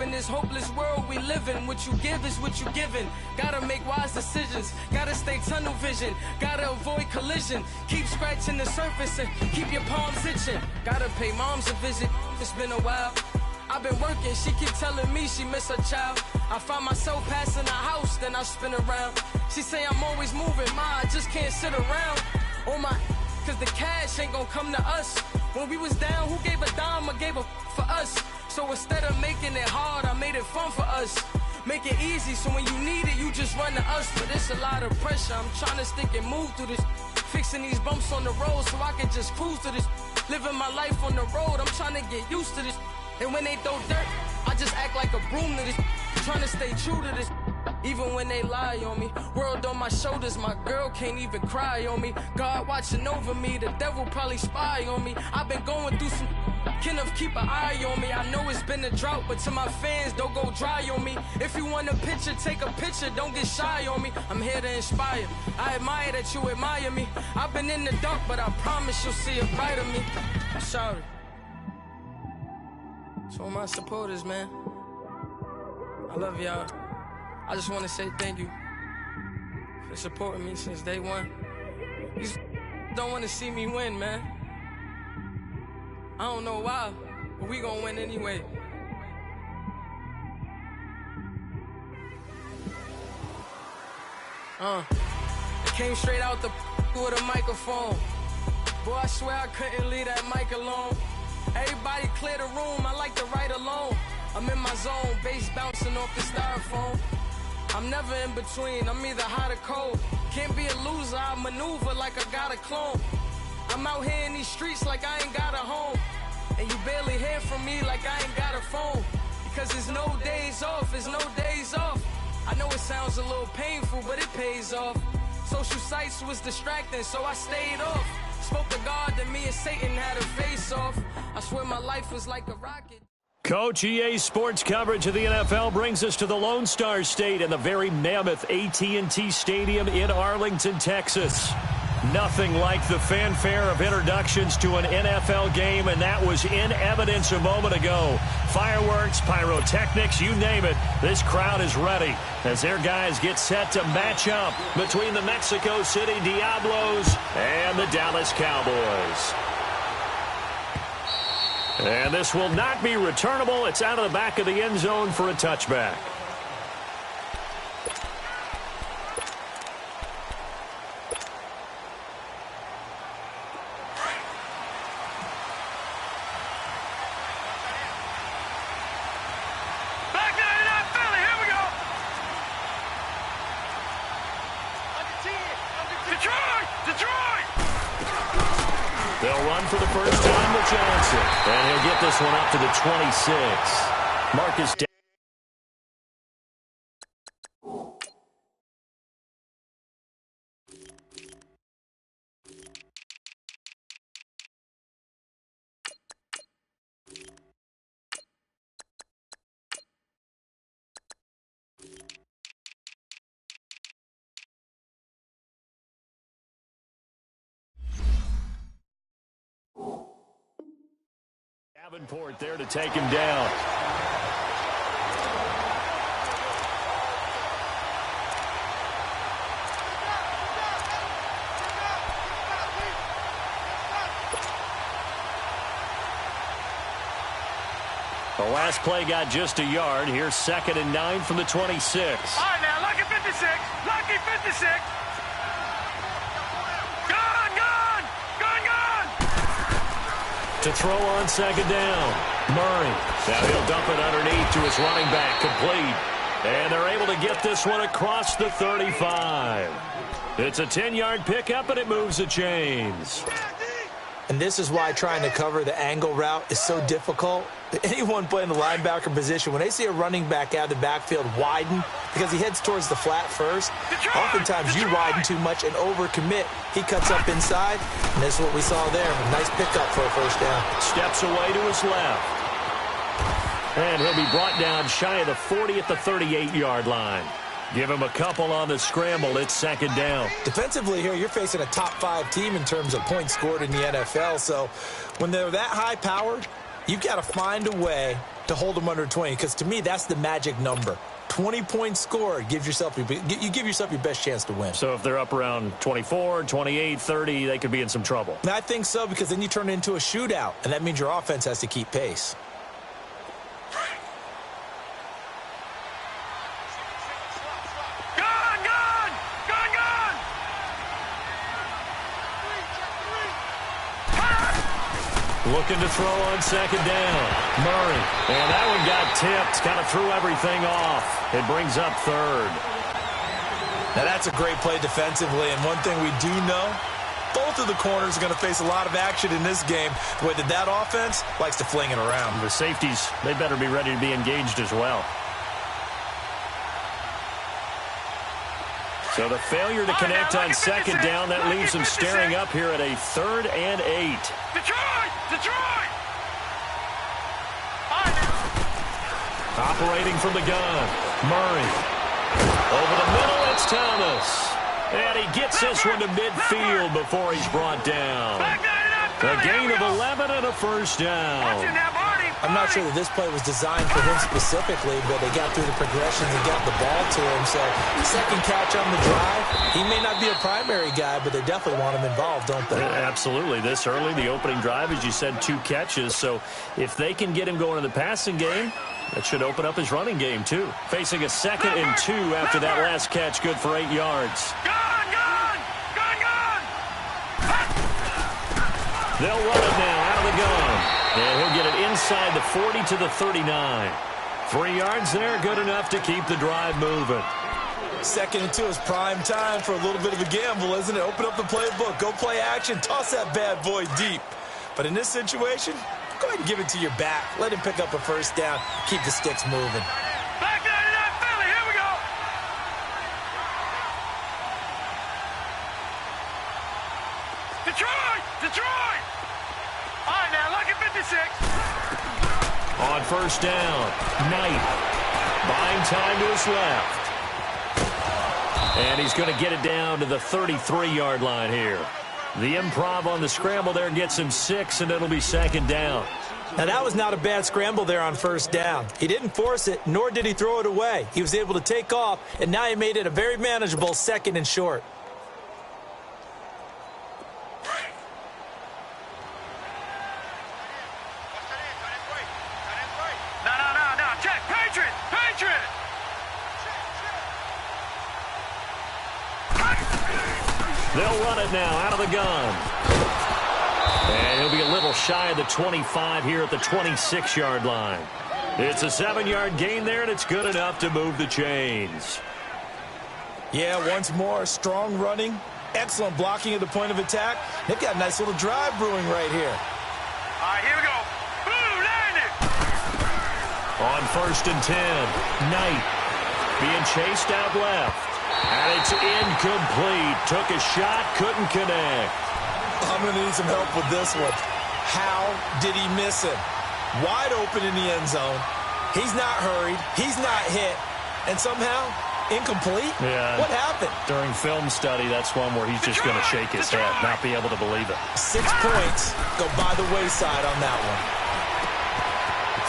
hope in this hopeless world we live in. What you give is what you given. Gotta make wise decisions. Gotta stay tunnel vision. Gotta avoid collision. Keep scratching the surface and keep your palms itching. Gotta pay moms a visit. It's been a while. I've been working, she keep telling me she miss her child. I find myself passing the house, then I spin around. She say I'm always moving, I just can't sit around. Oh my, cause the cash ain't gonna come to us. When we was down, who gave a dime or gave a for us? So instead of making it hard, I made it fun for us. Make it easy, so when you need it, you just run to us. But it's a lot of pressure, I'm trying to stick and move through this. Fixing these bumps on the road so I can just cruise to this. Living my life on the road, I'm trying to get used to this. And when they throw dirt, I just act like a broom to this. Trying to stay true to this, even when they lie on me. World on my shoulders, my girl can't even cry on me. God watching over me, the devil probably spy on me. I've been going through some, Kenneth keep an eye on me. I know it's been a drought, but to my fans, don't go dry on me. If you want a picture, take a picture, don't get shy on me. I'm here to inspire, I admire that you admire me. I've been in the dark, but I promise you'll see a bright of me. I'm sorry. To all my supporters, man, I love y'all. I just want to say thank you for supporting me since day one. You don't want to see me win, man. I don't know why, but we gonna win anyway. It came straight out the with a microphone. Boy, I swear I couldn't leave that mic alone. Everybody clear the room, I like to write alone. I'm in my zone, bass bouncing off the styrofoam. I'm never in between, I'm either hot or cold. Can't be a loser, I maneuver like I got a clone. I'm out here in these streets like I ain't got a home. And you barely hear from me like I ain't got a phone. Because there's no days off, there's no days off. I know it sounds a little painful, but it pays off. Social sites was distracting, so I stayed off. Spoke to God that me and Satan had a face off. I swear my life was like a rocket. Coach, EA Sports coverage of the NFL brings us to the Lone Star State and the very mammoth AT&T Stadium in Arlington, Texas. Nothing like the fanfare of introductions to an NFL game, and that was in evidence a moment ago. Fireworks, pyrotechnics, you name it. This crowd is ready as their guys get set to match up between the Mexico City Diablos and the Dallas Cowboys. And this will not be returnable. It's out of the back of the end zone for a touchback. They'll run for the first time with Johnson. And he'll get this one up to the 26. Marcus Davenport there to take him down. The last play got just a yard. Here's 2nd and 9 from the 26. All right, now, lucky 56. Lucky 56. To throw on 2nd down. Murray. Now he'll dump it underneath to his running back. Complete. And they're able to get this one across the 35. It's a 10-yard pickup, and it moves the chains. And this is why trying to cover the angle route is so difficult. Anyone playing the linebacker position, when they see a running back out of the backfield widen because he heads towards the flat first, oftentimes you widen too much and overcommit. He cuts up inside, and this is what we saw there. A nice pickup for a first down. Steps away to his left. And he'll be brought down shy of the 40 at the 38-yard line. Give him a couple on the scramble. It's 2nd down. Defensively here, you're facing a top-5 team in terms of points scored in the NFL. So when they're that high-powered, you've got to find a way to hold them under 20, because to me, that's the magic number. 20-point score, you give yourself your best chance to win. So if they're up around 24, 28, 30, they could be in some trouble. And I think so, because then you turn it into a shootout, and that means your offense has to keep pace. Looking to throw on second down. Murray. And that one got tipped. Kind of threw everything off. It brings up third. Now, that's a great play defensively. And one thing we do know, both of the corners are going to face a lot of action in this game. The way that offense likes to fling it around. The safeties, they better be ready to be engaged as well. So the failure to connect on second down, that leaves them staring up here at a 3rd and 8. Detroit! Operating from the gun. Murray. Over the middle, it's Thomas. And he gets this one to midfield before he's brought down. A gain of 11 and a first down. I'm not sure that this play was designed for him specifically, but they got through the progressions and got the ball to him. So, second catch on the drive. He may not be a primary guy, but they definitely want him involved, don't they? Absolutely. This early, the opening drive, as you said, 2 catches. So, if they can get him going in the passing game, that should open up his running game, too. Facing a 2nd and 2 after that last catch, good for 8 yards. They'll run it now out of the gun. And he'll get it inside the 40 to the 39. 3 yards there, good enough to keep the drive moving. 2nd and 2 is prime time for a little bit of a gamble, isn't it? Open up the playbook, go play action, toss that bad boy deep. But in this situation, go ahead and give it to your back. Let him pick up a first down, keep the sticks moving. Back 99 Philly, here we go. Detroit! All right, now, lucky 56. On first down, Knight buying time to his left. And he's going to get it down to the 33-yard line here. The improv on the scramble there gets him 6, and it'll be 2nd down. Now, that was not a bad scramble there on first down. He didn't force it, nor did he throw it away. He was able to take off, and now he made it a very manageable 2nd and short. No, check, Patriot! They'll run it now out of the gun. And he'll be a little shy of the 25 here at the 26-yard line. It's a 7-yard gain there, and it's good enough to move the chains. Yeah, once more, strong running, excellent blocking at the point of attack. They've got a nice little drive brewing right here. All right, here we go. Boom, landed. On 1st and 10, Knight being chased out left. And it's incomplete. Took a shot, couldn't connect. I'm going to need some help with this one. How did he miss him? Wide open in the end zone. He's not hurried. He's not hit. And somehow, incomplete? Yeah. What happened? During film study, that's one where he's just going to shake his head, not be able to believe it. 6 points go by the wayside on that one.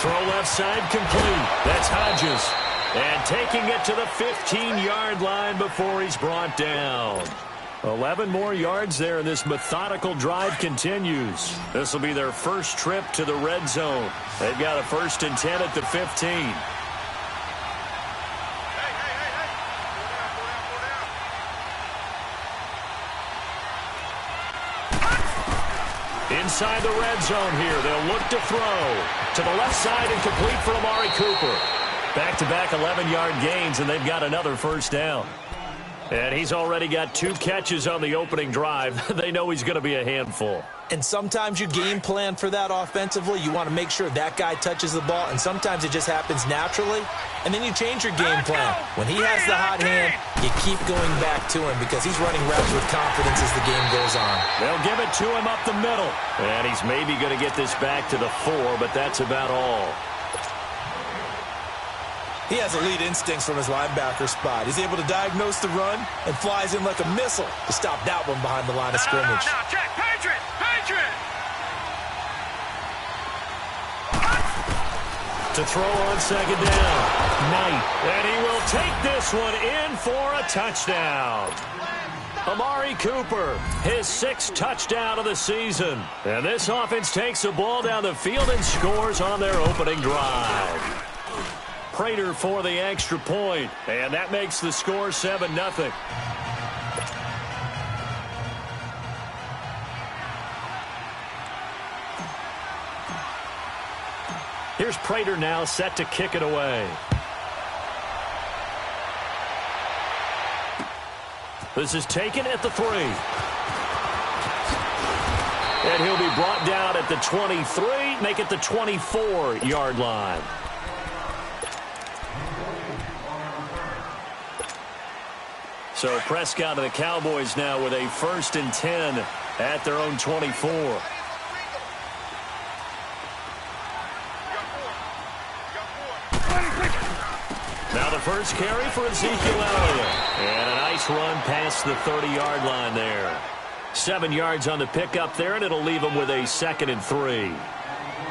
Throw left side complete. That's Hodges. And taking it to the 15-yard line before he's brought down. 11 more yards there, and this methodical drive continues. This will be their first trip to the red zone. They've got a 1st and 10 at the 15. Inside the red zone here, they'll look to throw. To the left side and complete for Amari Cooper. Back-to-back 11-yard gains, and they've got another first down. And he's already got 2 catches on the opening drive. They know he's going to be a handful. And sometimes you game plan for that offensively. You want to make sure that guy touches the ball, and sometimes it just happens naturally. And then you change your game plan. When he has the hot hand, you keep going back to him because he's running routes with confidence as the game goes on. They'll give it to him up the middle. And he's maybe going to get this back to the 4, but that's about all. He has elite instincts from his linebacker spot. He's able to diagnose the run and flies in like a missile to stop that one behind the line of scrimmage. Now, check, Patriot! To throw on second down. Knight. And he will take this one in for a touchdown. Amari Cooper, his 6th touchdown of the season. And this offense takes the ball down the field and scores on their opening drive. Prater for the extra point, and that makes the score 7-0. Here's Prater now set to kick it away. This is taken at the 3. And he'll be brought down at the 23, make it the 24-yard line. So Prescott and the Cowboys now with a 1st and 10 at their own 24. Now the first carry for Ezekiel Elliott. And a nice run past the 30-yard line there. 7 yards on the pickup there, and it'll leave them with a 2nd and 3.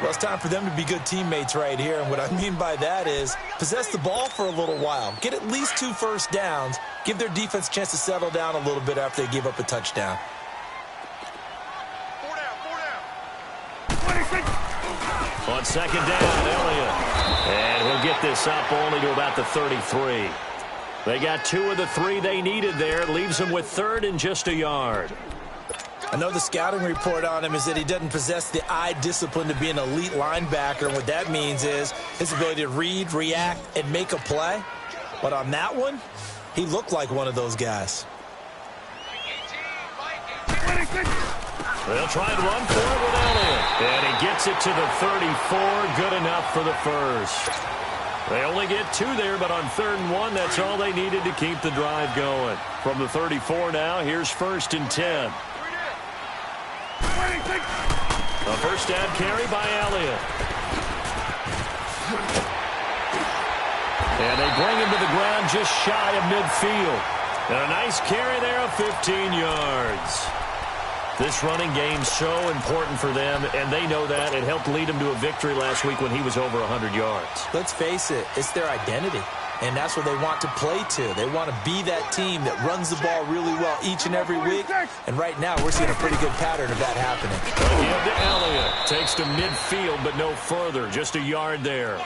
Well, it's time for them to be good teammates right here. And what I mean by that is possess the ball for a little while. Get at least 2 first downs. Give their defense a chance to settle down a little bit after they give up a touchdown. 4 down. On second down, Elliott. And he'll get this up only to about the 33. They got 2 of the 3 they needed there. Leaves them with 3rd and just a yard. I know the scouting report on him is that he doesn't possess the eye discipline to be an elite linebacker. And what that means is his ability to read, react, and make a play. But on that one, he looked like one of those guys. They'll try and run for it with Elliott. And he gets it to the 34. Good enough for the first. They only get 2 there, but on 3rd and 1, that's all they needed to keep the drive going. From the 34 now, here's 1st and 10. A first down carry by Elliott. And they bring him to the ground just shy of midfield. And a nice carry there of 15 yards. This running game's so important for them, and they know that. It helped lead them to a victory last week when he was over 100 yards. Let's face it, it's their identity. And that's what they want to play to. They want to be that team that runs the ball really well each and every week. And right now, we're seeing a pretty good pattern of that happening. Again to Elliott. Takes to midfield, but no further. Just a yard there.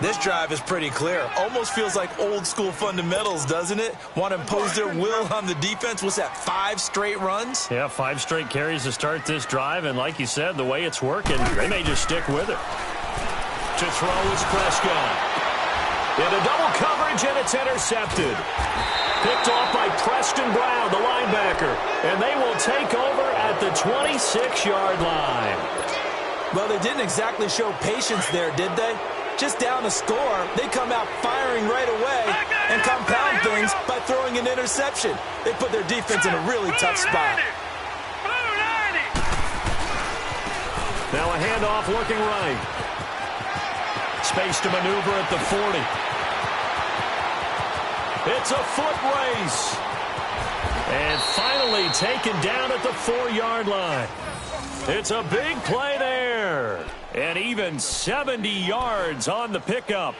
This drive is pretty clear. Almost feels like old school fundamentals, doesn't it? Want to impose their will on the defense. What's that, 5 straight runs? Yeah, 5 straight carries to start this drive. And like you said, the way it's working, they may just stick with it. To throw is Prescott. Into double coverage, and it's intercepted. Picked off by Preston Brown, the linebacker. And they will take over at the 26-yard line. Well, they didn't exactly show patience there, did they? Just down a score, they come out firing right away and compound things by throwing an interception. They put their defense in a really tough spot. Now a handoff looking right. Space to maneuver at the 40. It's a foot race. And finally taken down at the 4-yard line. It's a big play there. And even 70 yards on the pickup.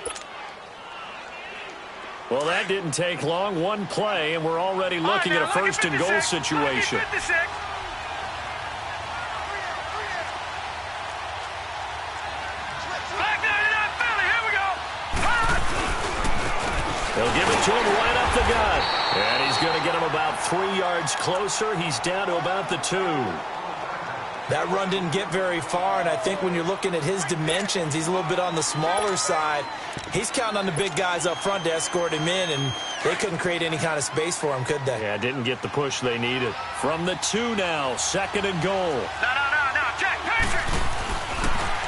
Well, that didn't take long. 1 play, and we're already looking at a 1st and goal situation. They'll give it to him right up the gut. And he's going to get him about 3 yards closer. He's down to about the 2. That run didn't get very far, and I think when you're looking at his dimensions, he's a little bit on the smaller side. He's counting on the big guys up front to escort him in, and they couldn't create any kind of space for him, could they? Yeah, didn't get the push they needed. From the 2 now, 2nd and goal. No, Jack Patrick.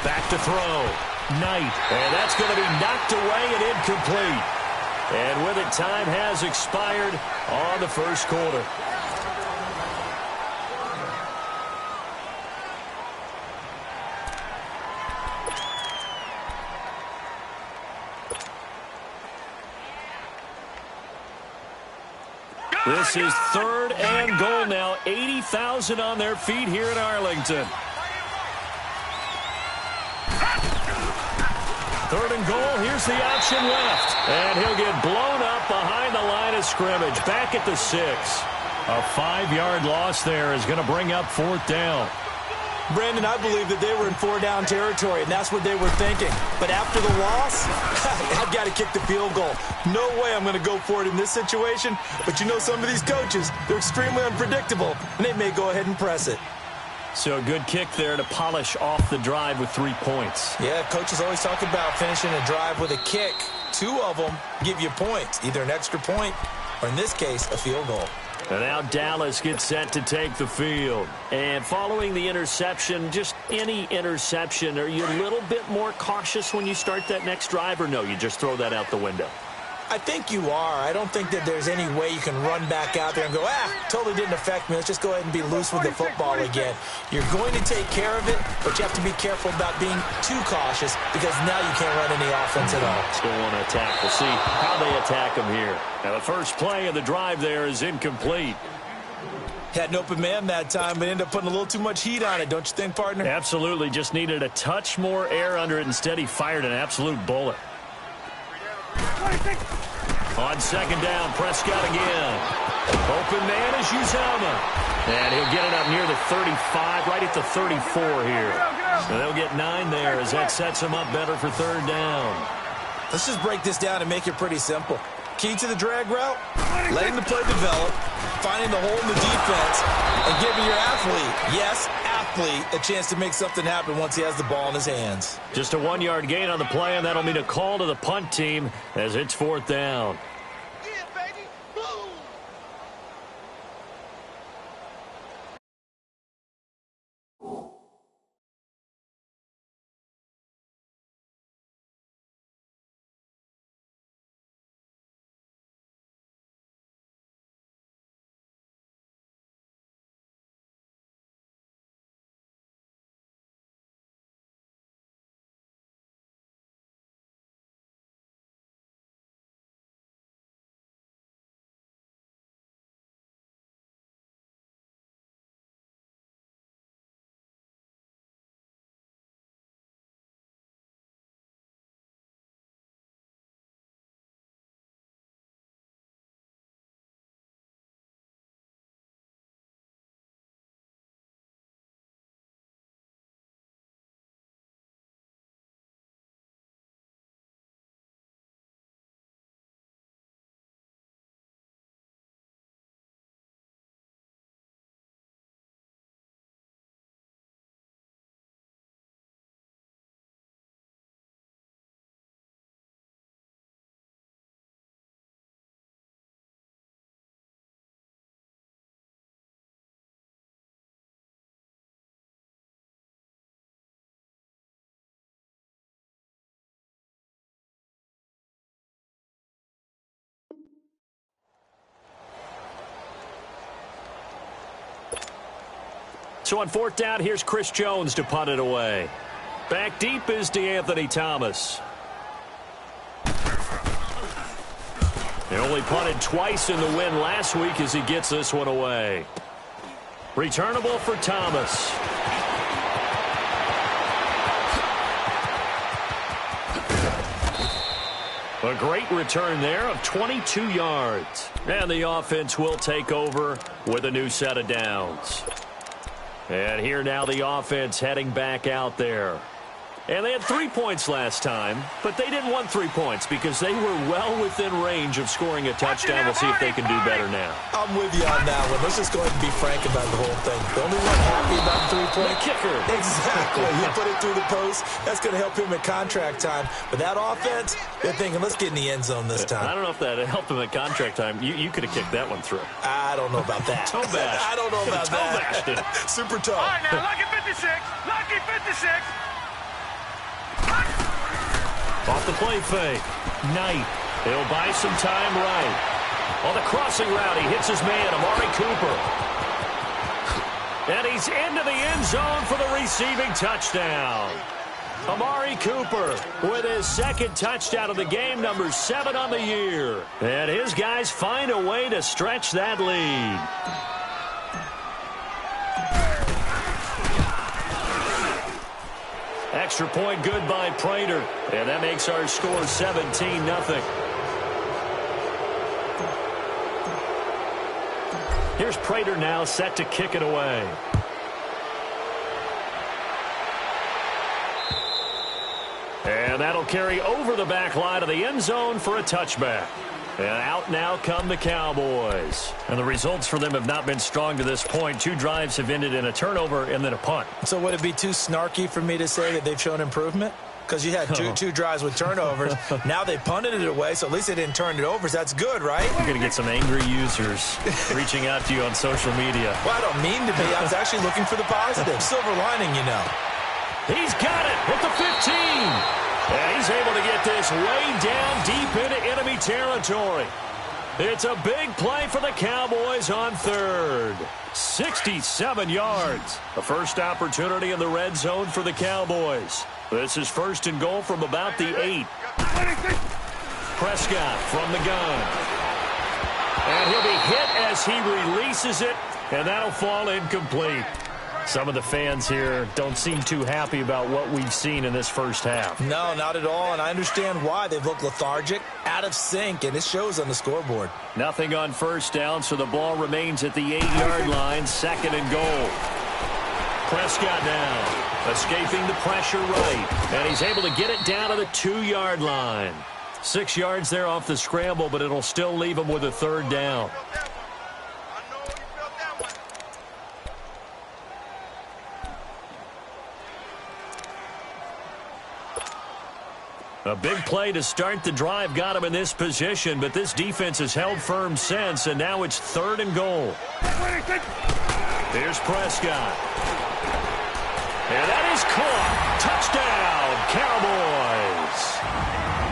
Back to throw. Knight. And that's going to be knocked away and incomplete. And with it, time has expired on the first quarter. This is 3rd and goal now. 80,000 on their feet here in Arlington. 3rd and goal. Here's the option left. And he'll get blown up behind the line of scrimmage. Back at the 6. A 5-yard loss there is going to bring up 4th down. Brandon, I believe that they were in 4-down territory, and that's what they were thinking. But after the loss, I've got to kick the field goal. No way I'm going to go for it in this situation. But you know, some of these coaches, they're extremely unpredictable, and they may go ahead and press it. So a good kick there to polish off the drive with 3 points. Yeah, coaches always talk about finishing a drive with a kick. 2 of them give you points, either an extra point or, in this case, a field goal. And now Dallas gets set to take the field. And following the interception, just any interception, are you a little bit more cautious when you start that next drive, or no, you just throw that out the window? I think you are. I don't think that there's any way you can run back out there and go, totally didn't affect me. Let's just go ahead and be loose with the football again. You're going to take care of it, but you have to be careful about being too cautious because now you can't run any offense at all. Still want to attack. We'll see how they attack them here. Now, the first play of the drive there is incomplete. Had an open man that time, but ended up putting a little too much heat on it, don't you think, partner? Absolutely. Just needed a touch more air under it. Instead, he fired an absolute bullet. On 2nd down, Prescott again. Open man is Uzomah. And he'll get it up near the 35, right at the 34 here. So they'll get 9 there as that sets him up better for 3rd down. Let's just break this down and make it pretty simple. Key to the drag route, letting the play develop, finding the hole in the defense, and giving your athlete, yes, athlete, a chance to make something happen once he has the ball in his hands. Just a 1-yard gain on the play, and that'll mean a call to the punt team as it's 4th down. So on 4th down, here's Chris Jones to punt it away. Back deep is DeAnthony Thomas. He only punted twice in the win last week as he gets this one away. Returnable for Thomas. A great return there of 22 yards. And the offense will take over with a new set of downs. And here now the offense heading back out there. And they had 3 points last time, but they didn't want 3 points because they were well within range of scoring a touchdown. We'll see if they can do better now. I'm with you on that one. Let's just go ahead and be frank about the whole thing. The only one happy about the 3-point kicker. Exactly. He put it through the post. That's going to help him at contract time. But that offense, they're thinking, let's get in the end zone this time. I don't know if that helped him at contract time. You could have kicked that one through. I don't know about that. Toe bash. I don't know about that. Super toe. All right, now, lucky 56. Lucky 56. Off the play fake. Knight. He'll buy some time right. On the crossing route, he hits his man, Amari Cooper. And he's into the end zone for the receiving touchdown. Amari Cooper with his 2nd touchdown of the game, number 7 on the year. And his guys find a way to stretch that lead. Extra point good by Prater. And that makes our score 17-0. Here's Prater now set to kick it away. And that'll carry over the back line of the end zone for a touchback. And out now come the Cowboys. And the results for them have not been strong to this point. 2 drives have ended in a turnover and then a punt. So would it be too snarky for me to say that they've shown improvement? Because you had two drives with turnovers. Now they punted it away, so at least they didn't turn it over. So that's good, right? You're going to get some angry users reaching out to you on social media. Well, I don't mean to be. I was actually looking for the positive. Silver lining, you know. He's got it at the 15. And he's able to get this way down deep into enemy territory. It's a big play for the Cowboys on third. 67 yards. The first opportunity in the red zone for the Cowboys. This is first and goal from about the 8. Prescott from the gun. And he'll be hit as he releases it, and that'll fall incomplete. Some of the fans here don't seem too happy about what we've seen in this first half. No, not at all, and I understand why. They've looked lethargic, out of sync, and it shows on the scoreboard. Nothing on first down, so the ball remains at the 8-yard line, second and goal. Prescott now, escaping the pressure right, and he's able to get it down to the 2-yard line. 6 yards there off the scramble, but it'll still leave him with a third down. A big play to start the drive got him in this position, but this defense has held firm since, and now it's third and goal. Here's Prescott. And that is caught. Touchdown, Cowboys.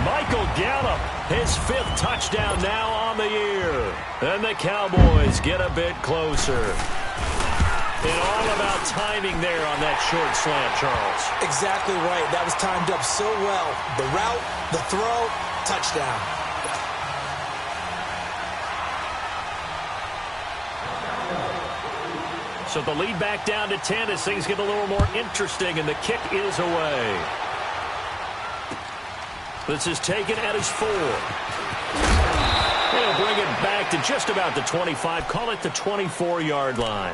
Michael Gallup, his 5th touchdown now on the year. And the Cowboys get a bit closer. And all about timing there on that short slant, Charles. Exactly right. That was timed up so well. The route, the throw, touchdown. So the lead back down to 10 as things get a little more interesting, and the kick is away. This is taken at his 4. He'll bring it back to just about the 25. Call it the 24-yard line.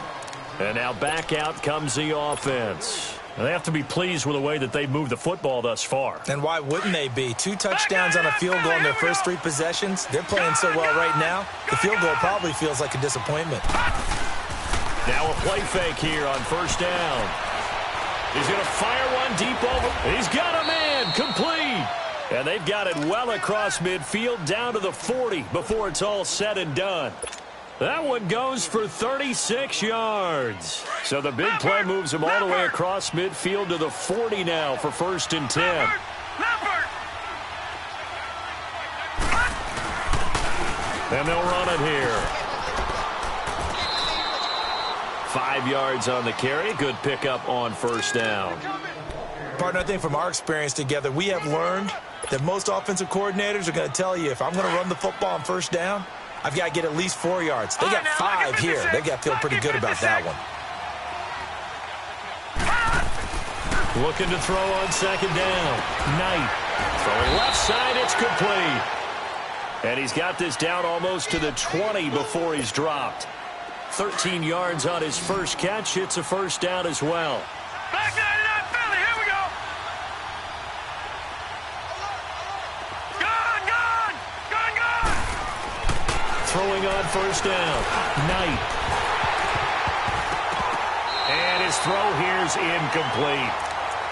And now back out comes the offense. And they have to be pleased with the way that they've moved the football thus far. And why wouldn't they be? 2 touchdowns on a field goal in their first 3 possessions. They're playing so well right now, the field goal probably feels like a disappointment. Now a play fake here on first down. He's going to fire one deep over. He's got a man complete. And they've got it well across midfield down to the 40 before it's all said and done. That one goes for 36 yards. So the big play moves him all the way across midfield to the 40 now for first and 10. And they'll run it here. 5 yards on the carry. Good pickup on first down. Partner, I think from our experience together, we have learned that most offensive coordinators are going to tell you, if I'm going to run the football on first down, I've got to get at least 4 yards. They got 5 here. They got to feel pretty good about that one. Looking to throw on second down. Knight. Throwing left side, it's complete. And he's got this down almost to the 20 before he's dropped. 13 yards on his first catch. It's a first down as well. Back 99 Philly, here we go. Gone. Throwing on first down. Knight. And his throw here is incomplete.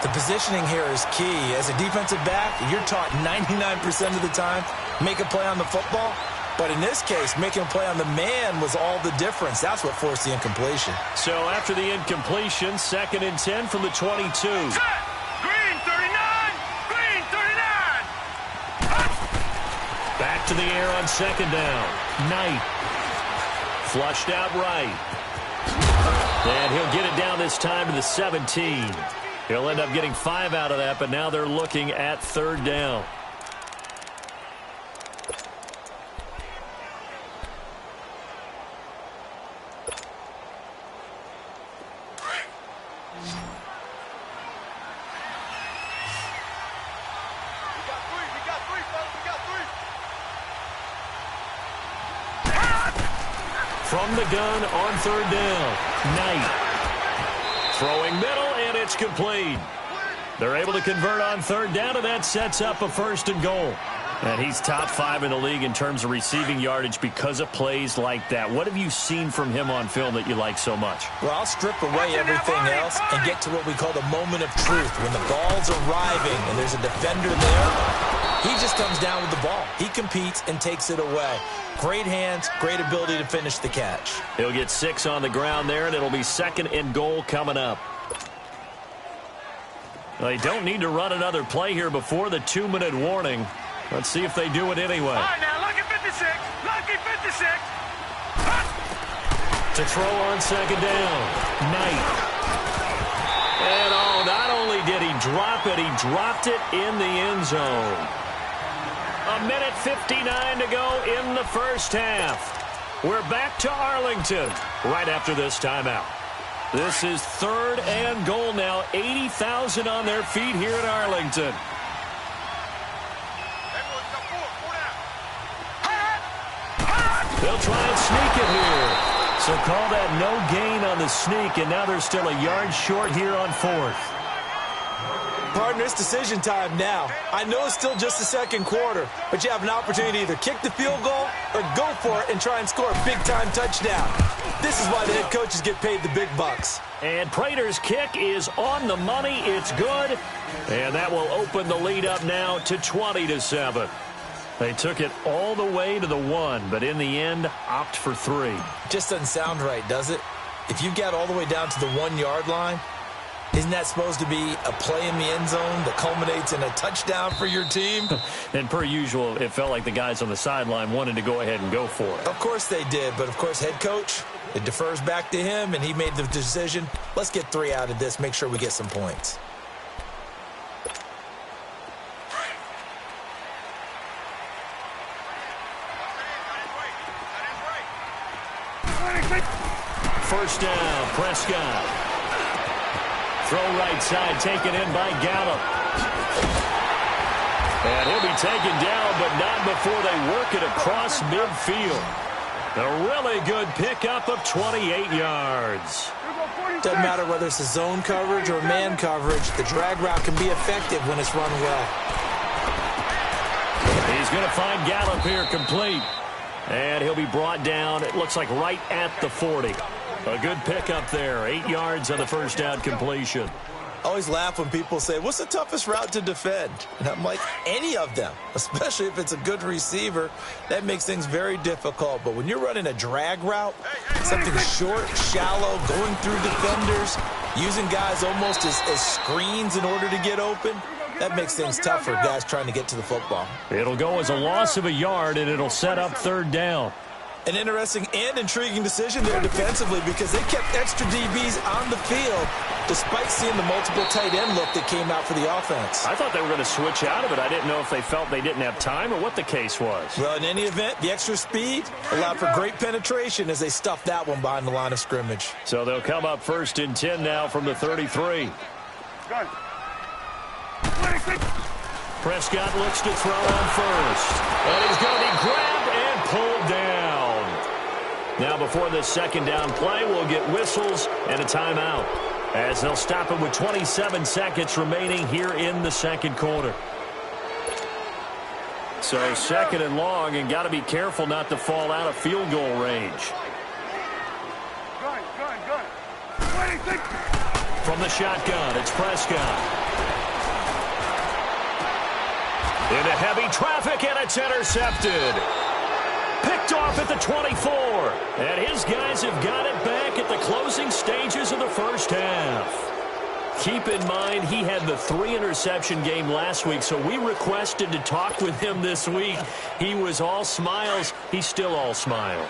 The positioning here is key. As a defensive back, you're taught 99% of the time, make a play on the football. But in this case, making a play on the man was all the difference. That's what forced the incompletion. So after the incompletion, second and 10 from the 22. Set. Green 39. Green 39. Back to the air on second down. Knight. Flushed out right. And he'll get it down this time to the 17. He'll end up getting 5 out of that, but now they're looking at third down. From the gun on third down, Knight. Throwing middle, and it's complete. They're able to convert on third down, and that sets up a 1st and goal. And he's top 5 in the league in terms of receiving yardage because of plays like that. What have you seen from him on film that you like so much? Well, I'll strip away everything else and get to what we call the moment of truth. When the ball's arriving and there's a defender there, he just comes down with the ball. He competes and takes it away. Great hands, great ability to finish the catch. He'll get 6 on the ground there, and it'll be 2nd and goal coming up. They don't need to run another play here before the 2-minute warning. Let's see if they do it anyway. All right, now, lucky 56. Lucky 56. To throw on 2nd down, Knight. And not only did he drop it, he dropped it in the end zone. 1:59 to go in the first half. We're back to Arlington right after this timeout. This is 3rd and goal now. 80,000 on their feet here in Arlington. They'll try and sneak it here. So call that no gain on the sneak, and now they're still a yard short here on 4th. Partner, it's decision time now. I know it's still just the 2nd quarter, but you have an opportunity to either kick the field goal or go for it and try and score a big-time touchdown. This is why the head coaches get paid the big bucks. And Prater's kick is on the money. It's good. And that will open the lead up now to 20-7. They took it all the way to the 1, but in the end, opt for 3. Just doesn't sound right, does it? If you get all the way down to the 1-yard line, isn't that supposed to be a play in the end zone that culminates in a touchdown for your team? And per usual, it felt like the guys on the sideline wanted to go ahead and go for it. Of course they did, but of course head coach, it defers back to him, and he made the decision. Let's get 3 out of this, make sure we get some points. First down, Prescott. Throw right side, taken in by Gallup. And he'll be taken down, but not before they work it across midfield. A really good pickup of 28 yards. Doesn't matter whether it's a zone coverage or man coverage, the drag route can be effective when it's run well. He's going to find Gallup here complete. And he'll be brought down, it looks like right at the 40. A good pickup there, 8 yards on the first down completion. I always laugh when people say, what's the toughest route to defend? And I'm like, any of them, especially if it's a good receiver. That makes things very difficult. But when you're running a drag route, something short, shallow, going through defenders, using guys almost as screens in order to get open, that makes things tough for guys trying to get to the football. It'll go as a loss of a yard, and it'll set up 3rd down. An interesting and intriguing decision there defensively because they kept extra DBs on the field despite seeing the multiple tight end look that came out for the offense. I thought they were going to switch out of it. I didn't know if they felt they didn't have time or what the case was. Well, in any event, the extra speed allowed for great penetration as they stuffed that one behind the line of scrimmage. So they'll come up 1st and 10 now from the 33. Prescott looks to throw on first. And he's going to be grabbed and pulled down. Now before this 2nd down play, we'll get whistles and a timeout, as they'll stop it with 27 seconds remaining here in the 2nd quarter. So 2nd and long, and got to be careful not to fall out of field goal range. From the shotgun, it's Prescott. Into heavy traffic, and it's intercepted. Picked off at the 24. And his guys have got it back at the closing stages of the first half. Keep in mind, he had the 3-interception game last week, so we requested to talk with him this week. He was all smiles. He's still all smile.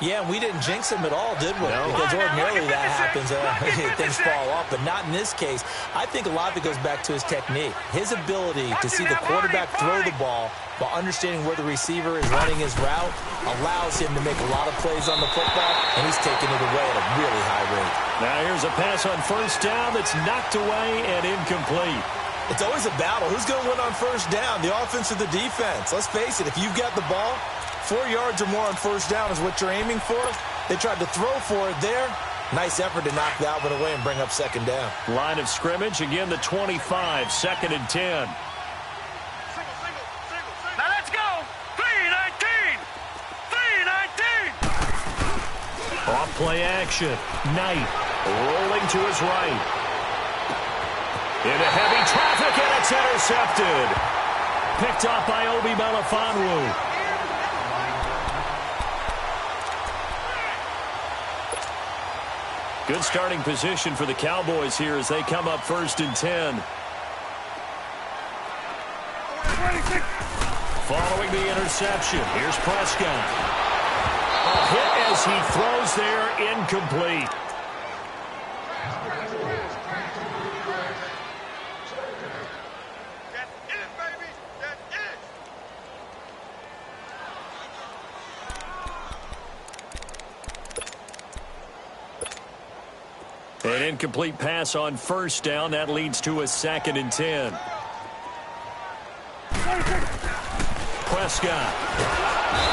Yeah, and we didn't jinx him at all, did we? No. Because ordinarily that happens. Things fall off, but not in this case. I think a lot of it goes back to his technique. His ability to see the quarterback throw the ball while understanding where the receiver is running his route allows him to make a lot of plays on the football, and he's taking it away at a really high rate. Now here's a pass on first down that's knocked away and incomplete. It's always a battle. Who's going to win on first down, the offense or the defense? Let's face it, if you've got the ball, 4 yards or more on first down is what you're aiming for. They tried to throw for it there. Nice effort to knock that one away and bring up second down. Line of scrimmage, again the 25, 2nd and 10. Now let's go. 3-19. 3-19. Off play action. Knight rolling to his right. Into heavy traffic, and it's intercepted. Picked off by Obi Melifonwu. Good starting position for the Cowboys here as they come up 1st and 10. Following the interception, here's Prescott. A hit as he throws there, incomplete. An incomplete pass on first down. That leads to a 2nd and 10. Prescott.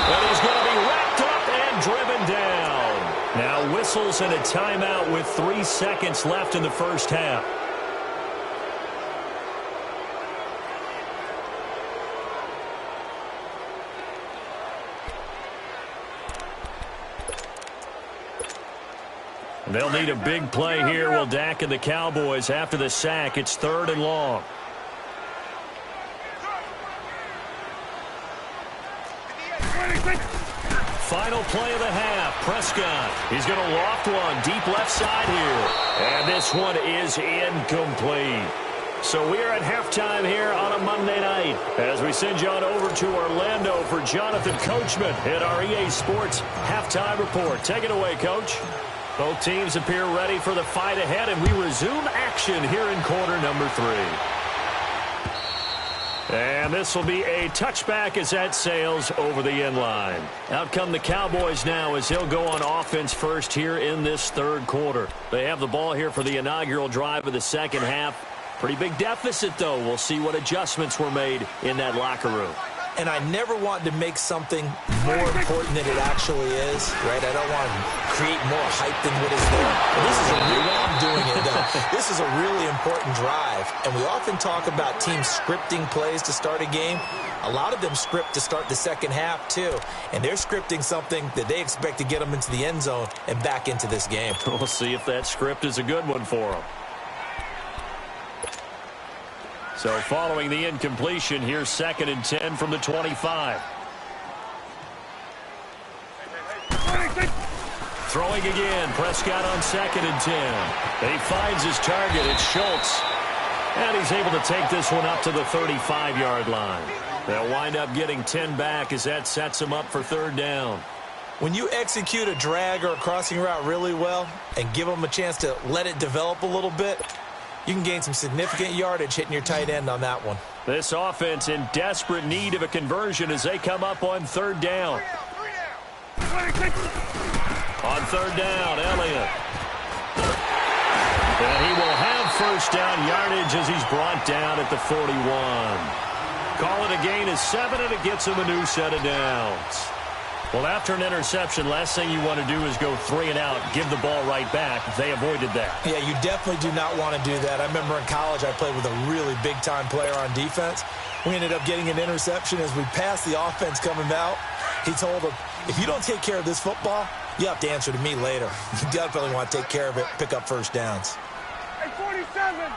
And he's going to be wrapped up and driven down. Now whistles and a timeout with 3 seconds left in the first half. They'll need a big play here. Will Dak and the Cowboys after the sack. It's 3rd and long. Final play of the half. Prescott. He's going to loft one deep left side here. And this one is incomplete. So we're at halftime here on a Monday night as we send you on over to Orlando for Jonathan Coachman at our EA Sports Halftime Report. Take it away, Coach. Both teams appear ready for the fight ahead, and we resume action here in quarter number 3. And this will be a touchback as that sails over the end line. Out come the Cowboys now as they'll go on offense first here in this 3rd quarter. They have the ball here for the inaugural drive of the second half. Pretty big deficit, though. We'll see what adjustments were made in that locker room. And I never want to make something more important than it actually is, right? I don't want to create more hype than what is there. But this is a real, I'm doing it though. This is a really important drive. And we often talk about teams scripting plays to start a game. A lot of them script to start the second half too. And they're scripting something that they expect to get them into the end zone and back into this game. We'll see if that script is a good one for them. So following the incompletion, here's 2nd and 10 from the 25. Throwing again, Prescott on 2nd and 10. He finds his target, it's Schultz. And he's able to take this one up to the 35-yard line. They'll wind up getting 10 back as that sets them up for 3rd down. When you execute a drag or a crossing route really well and give them a chance to let it develop a little bit, you can gain some significant yardage hitting your tight end on that one. This offense in desperate need of a conversion as they come up on 3rd down. On 3rd down, Elliott. And he will have first down yardage as he's brought down at the 41. Call it a gain of 7, and it gets him a new set of downs. Well, after an interception, last thing you want to do is go 3 and out, give the ball right back. They avoided that. Yeah, you definitely do not want to do that. I remember in college I played with a really big-time player on defense. We ended up getting an interception as we passed the offense coming out. He told him, if you don't take care of this football, you have to answer to me later. You definitely want to take care of it, pick up first downs. Hey, 47.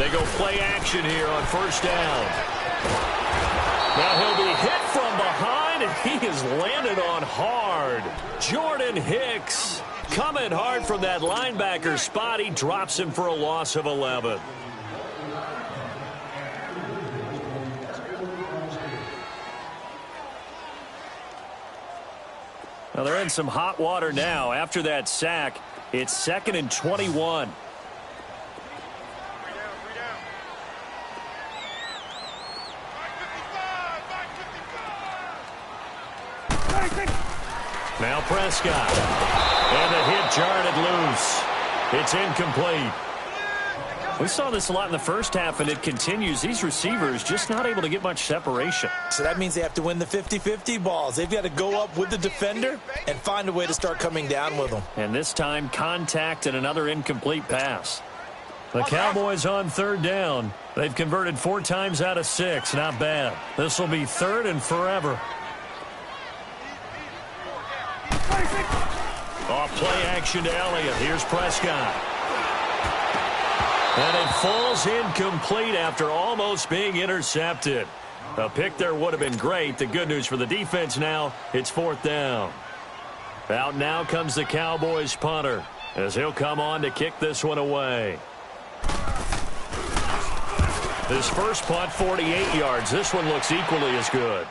They go play action here on first down. Now he'll be hit from behind, and he is landed on hard. Jordan Hicks coming hard from that linebacker spot. He drops him for a loss of 11. Now they're in some hot water now. After that sack, it's 2nd and 21. Now Prescott. And the hit jarred it loose. It's incomplete. We saw this a lot in the first half, and it continues. These receivers just not able to get much separation. So that means they have to win the 50-50 balls. They've got to go up with the defender and find a way to start coming down with them. And this time, contact and another incomplete pass. The Cowboys on third down. They've converted 4 times out of 6. Not bad. This will be 3rd and forever. Off play action to Elliott. Here's Prescott. And it falls incomplete after almost being intercepted. A pick there would have been great. The good news for the defense now, it's 4th down. Out now comes the Cowboys punter as he'll come on to kick this one away. His first punt, 48 yards. This one looks equally as good.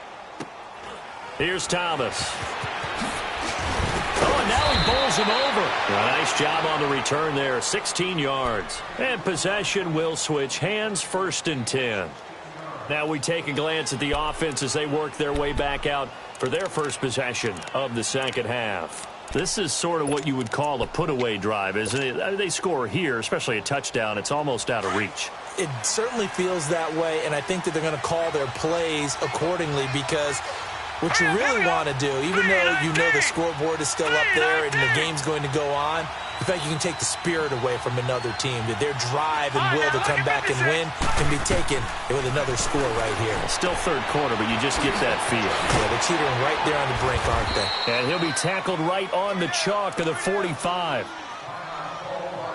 Here's Thomas. Oh, and now he bowls him over. A nice job on the return there, 16 yards. And possession will switch hands, 1st and 10. Now we take a glance at the offense as they work their way back out for their first possession of the second half. This is sort of what you would call a put-away drive, isn't it? They score here, especially a touchdown. It's almost out of reach. It certainly feels that way, and I think that they're going to call their plays accordingly because what you really want to do, even though you know the scoreboard is still up there and the game's going to go on, in fact, you can take the spirit away from another team. That their drive and will to come back and win can be taken with another score right here. Still 3rd quarter, but you just get that feel. Yeah, they're teetering right there on the brink, aren't they? And he'll be tackled right on the chalk of the 45.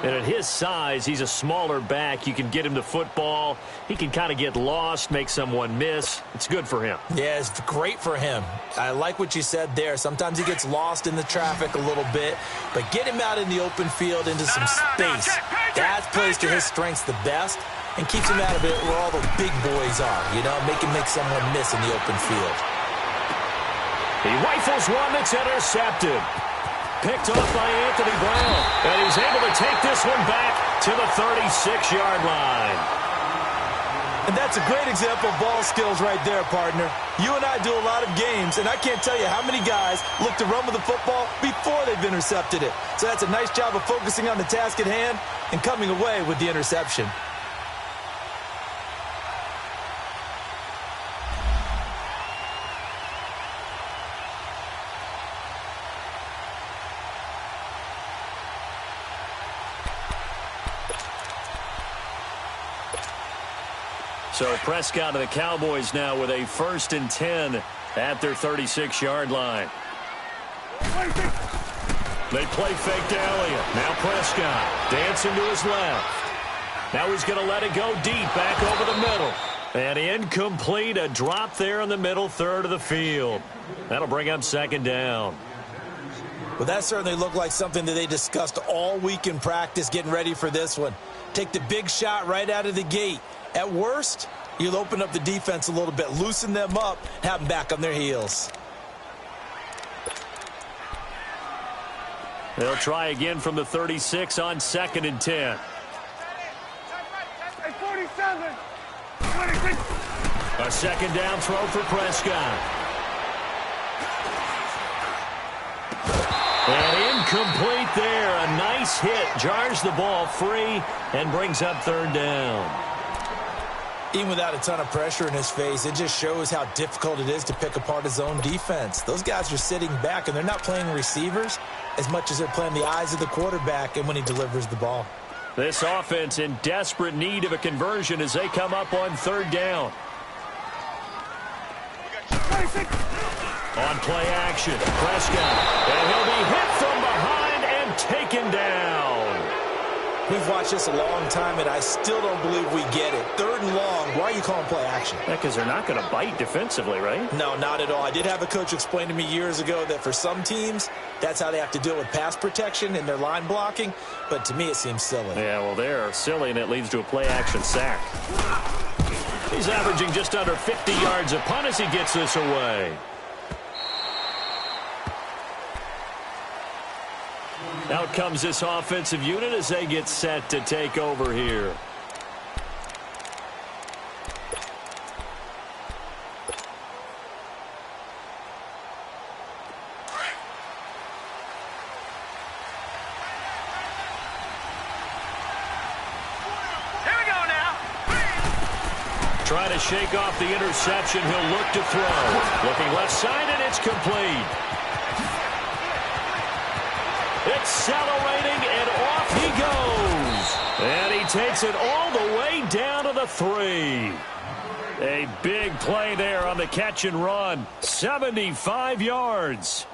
And at his size, he's a smaller back. You can get him the football. He can kind of get lost, make someone miss. It's good for him. Yeah, it's great for him. I like what you said there. Sometimes he gets lost in the traffic a little bit, but get him out in the open field into some space. That plays to his strengths the best and keeps him out of it where all the big boys are, you know, make someone miss in the open field. He rifles one that's intercepted. Picked off by Anthony Brown. And he's able to take this one back to the 36-yard line. And that's a great example of ball skills right there, partner. You and I do a lot of games, and I can't tell you how many guys look to run with the football before they've intercepted it. So that's a nice job of focusing on the task at hand and coming away with the interception. So Prescott and the Cowboys now with a 1st and 10 at their 36-yard line. They play fake to Elliott. Now Prescott dancing to his left. Now he's going to let it go deep back over the middle. And incomplete, a drop there in the middle third of the field. That'll bring up 2nd down. Well, that certainly looked like something that they discussed all week in practice getting ready for this one. Take the big shot right out of the gate. At worst, you'll open up the defense a little bit, loosen them up, have them back on their heels. They'll try again from the 36 on 2nd and 10. 47, 26. A 2nd down throw for Prescott. And incomplete there. A nice hit. Jars the ball free and brings up 3rd down. Even without a ton of pressure in his face, it just shows how difficult it is to pick apart his own defense. Those guys are sitting back, and they're not playing receivers as much as they're playing the eyes of the quarterback and when he delivers the ball. This offense in desperate need of a conversion as they come up on 3rd down. On play action, Prescott. And he'll be hit from behind and taken down. We've watched this a long time, and I still don't believe we get it. 3rd and long. Why are you calling play action? Yeah, because they're not going to bite defensively, right? No, not at all. I did have a coach explain to me years ago that for some teams, that's how they have to deal with pass protection and their line blocking. But to me, it seems silly. Yeah, well, they're silly, and it leads to a play action sack. He's averaging just under 50 yards a punt as he gets this away. Out comes this offensive unit as they get set to take over here. try to shake off the interception. He'll look to throw. Looking left side, and it's complete. Accelerating, and off he goes. And he takes it all the way down to the 3. A big play there on the catch and run. 75 yards.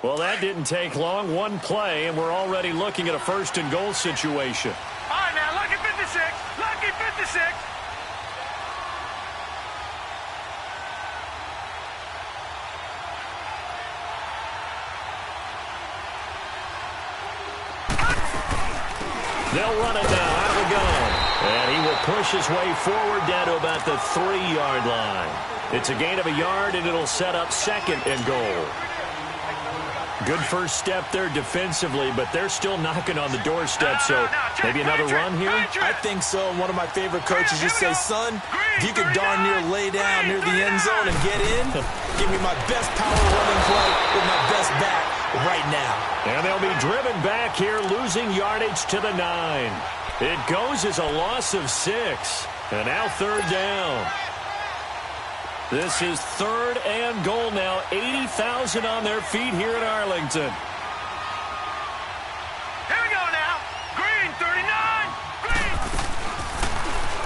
Well, that didn't take long. One play, and we're already looking at a first and goal situation. All right, now, lucky 56. Lucky 56. They'll run it now out of the gun. And he will push his way forward down to about the 3-yard line. It's a gain of a yard, and it'll set up second and goal. Good first step there defensively, but they're still knocking on the doorstep, so maybe another run here? I think so. And one of my favorite coaches just say, son, if you can darn near lay down near the end zone and get in, give me my best power running play with my best back right now. And they'll be driven back here, losing yardage to the 9. It goes as a loss of 6. And now third down. This is third and goal now. 80,000 on their feet here in Arlington. Here we go now. Green, 39. Green.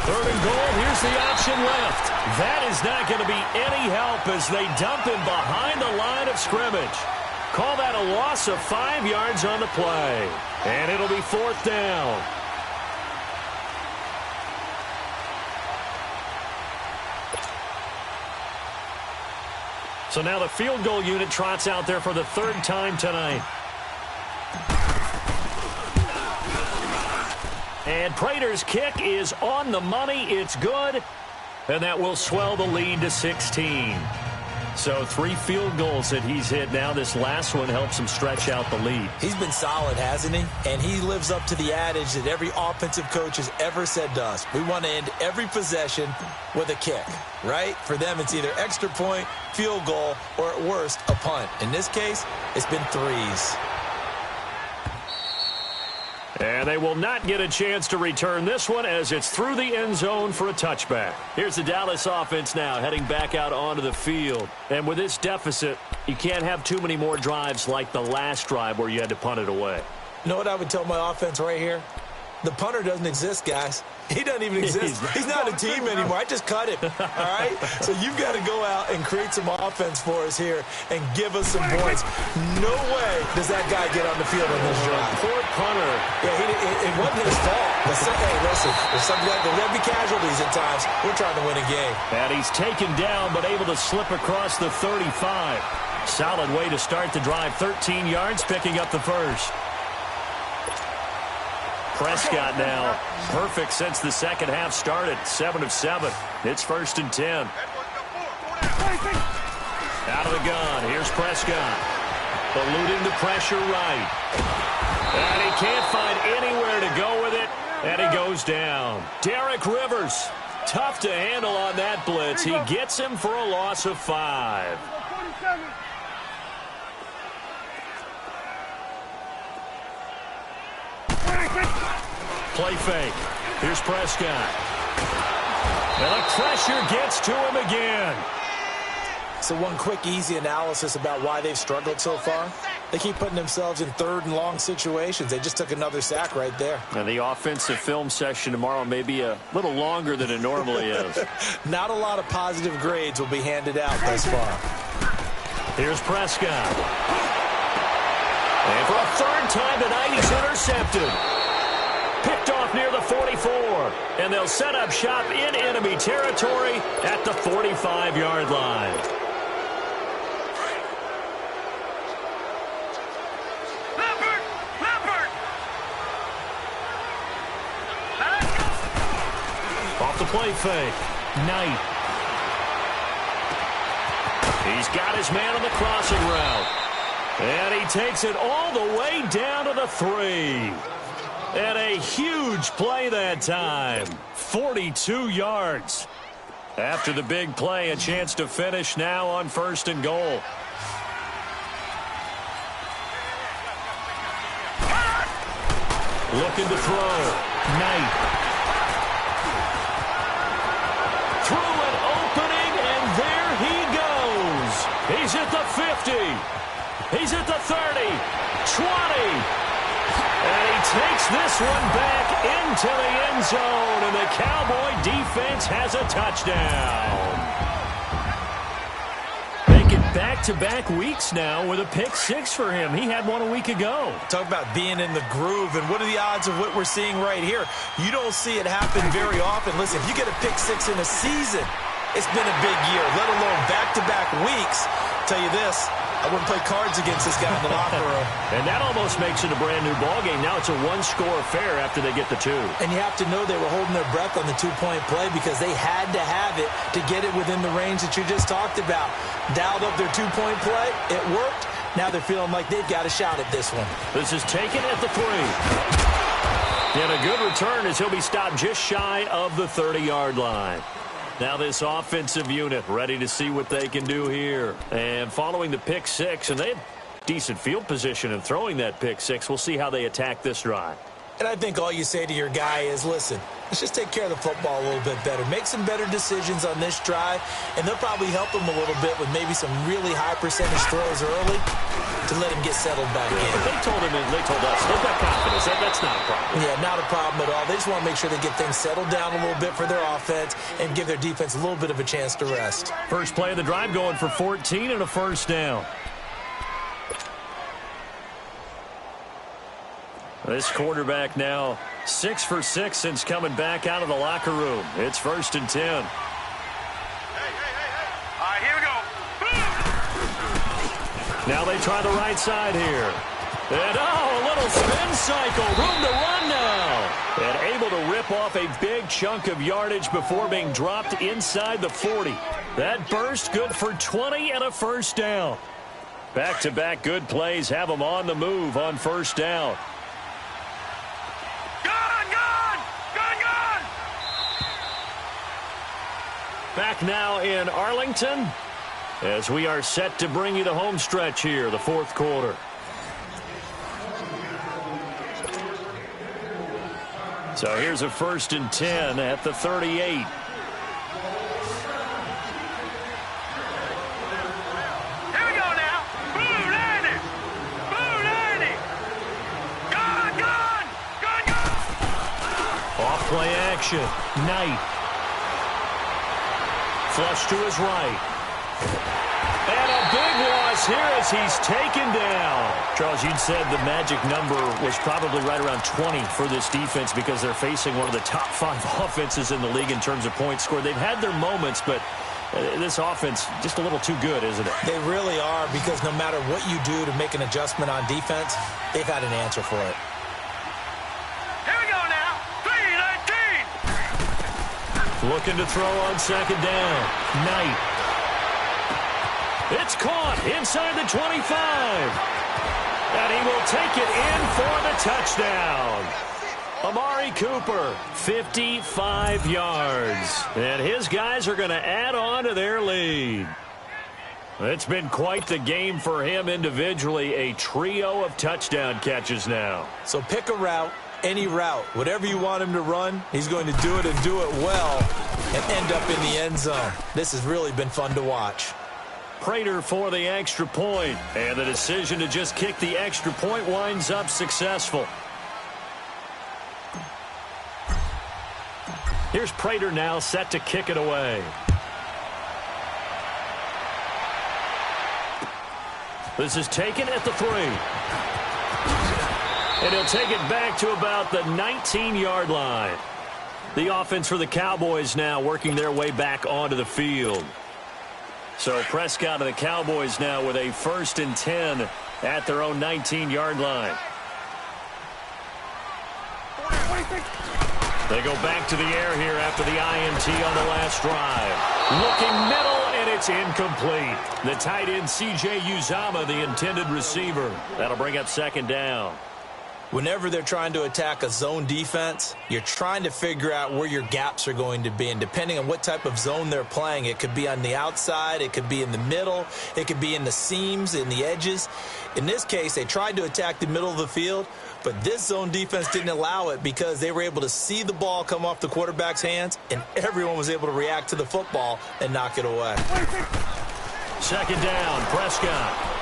Third and goal. Here's the option left. That is not going to be any help as they dump him behind the line of scrimmage. Call that a loss of 5 yards on the play. And it'll be fourth down. So now the field goal unit trots out there for the third time tonight. And Prater's kick is on the money. It's good. And that will swell the lead to 16. So 3 field goals that he's hit now. This last one helps him stretch out the lead. He's been solid, hasn't he? And he lives up to the adage that every offensive coach has ever said to us. We want to end every possession with a kick, right? For them, it's either extra point, field goal, or at worst, a punt. In this case, it's been 3s. And they will not get a chance to return this one as it's through the end zone for a touchback. Here's the Dallas offense now heading back out onto the field. And with this deficit, you can't have too many more drives like the last drive where you had to punt it away. You know what I would tell my offense right here? The punter doesn't exist, guys. He doesn't even exist. He's not a team anymore. I just cut him, all right? So you've got to go out and create some offense for us here and give us some points. No way does that guy get on the field on this drive. Poor punter. Yeah, it wasn't his fault. But hey, listen, there's something like there'll be casualties at times. We're trying to win a game. And he's taken down but able to slip across the 35. Solid way to start the drive. 13 yards, picking up the first. Prescott now perfect since the second half started. 7 of 7. It's first and 10. Out of the gun. Here's Prescott. Eluding the pressure right. And he can't find anywhere to go with it. And he goes down. Derek Rivers. Tough to handle on that blitz. He gets him for a loss of 5. Play fake. Here's Prescott. And the pressure gets to him again. So one quick, easy analysis about why they've struggled so far. They keep putting themselves in third and long situations. They just took another sack right there. And the offensive film session tomorrow may be a little longer than it normally is. Not a lot of positive grades will be handed out thus far. Here's Prescott. And for a third time tonight, he's intercepted. Picked off near the 44. And they'll set up shop in enemy territory at the 45-yard line. Off the play fake. Knight. He's got his man on the crossing route. And he takes it all the way down to the 3. And a huge play that time. 42 yards. After the big play, a chance to finish now on first and goal. Looking to throw. Knight. He's at the 30, 20. And he takes this one back into the end zone, and the Cowboy defense has a touchdown. Making back-to-back weeks now with a pick-6 for him. He had one a week ago. Talk about being in the groove, and what are the odds of what we're seeing right here? You don't see it happen very often. Listen, if you get a pick-6 in a season, it's been a big year, let alone back-to-back weeks. I'll tell you this, I wouldn't play cards against this guy in the locker room. And that almost makes it a brand-new ballgame. Now it's a one-score affair after they get the 2. And you have to know they were holding their breath on the 2-point play because they had to have it to get it within the range that you just talked about. Dialed up their 2-point play. It worked. Now they're feeling like they've got a shot at this one. This is taken at the 3. And a good return as he'll be stopped just shy of the 30-yard line. Now this offensive unit ready to see what they can do here. And following the pick-6, and they had decent field position in throwing that pick-6. We'll see how they attack this drive. And I think all you say to your guy is, listen, let's just take care of the football a little bit better. Make some better decisions on this drive, and they'll probably help him a little bit with maybe some really high percentage throws early to let him get settled back in. But they told him, and they told us, they've got confidence. That's not a problem. Yeah, not a problem at all. They just want to make sure they get things settled down a little bit for their offense and give their defense a little bit of a chance to rest. First play of the drive going for 14 and a first down. This quarterback now 6 for 6 since coming back out of the locker room. It's 1st and 10. Hey. All right, here we go. Now they try the right side here. And, a little spin cycle. Room to run now. And able to rip off a big chunk of yardage before being dropped inside the 40. That burst good for 20 and a first down. Back-to-back good plays have them on the move on first down. Back now in Arlington as we are set to bring you the home stretch here, the 4th quarter. So here's a 1st and 10 at the 38. Here we go now. Boo, Lanny. Gone. Off play action. Knight. Flush to his right. And a big loss here as he's taken down. Charles, you'd said the magic number was probably right around 20 for this defense because they're facing one of the top 5 offenses in the league in terms of points scored. They've had their moments, but this offense just a little too good, isn't it? They really are, because no matter what you do to make an adjustment on defense, they've had an answer for it. Looking to throw on 2nd down. Knight. It's caught inside the 25. And he will take it in for the touchdown. Amari Cooper, 55 yards. And his guys are going to add on to their lead. It's been quite the game for him individually. A trio of touchdown catches now. So pick a route. Any route, whatever you want him to run, he's going to do it and do it well and end up in the end zone. This has really been fun to watch. Prater for the extra point, and the decision to just kick the extra point winds up successful. Here's Prater now set to kick it away. This is taken at the 3. And he'll take it back to about the 19-yard line. The offense for the Cowboys now working their way back onto the field. So Prescott and the Cowboys now with a 1st and 10 at their own 19-yard line. They go back to the air here after the INT on the last drive. Looking middle, and it's incomplete. The tight end, C.J. Uzomah, the intended receiver. That'll bring up 2nd down. Whenever they're trying to attack a zone defense, you're trying to figure out where your gaps are going to be. And depending on what type of zone they're playing, it could be on the outside, it could be in the middle, it could be in the seams, in the edges. In this case, they tried to attack the middle of the field, but this zone defense didn't allow it because they were able to see the ball come off the quarterback's hands, and everyone was able to react to the football and knock it away. 2nd down, Prescott.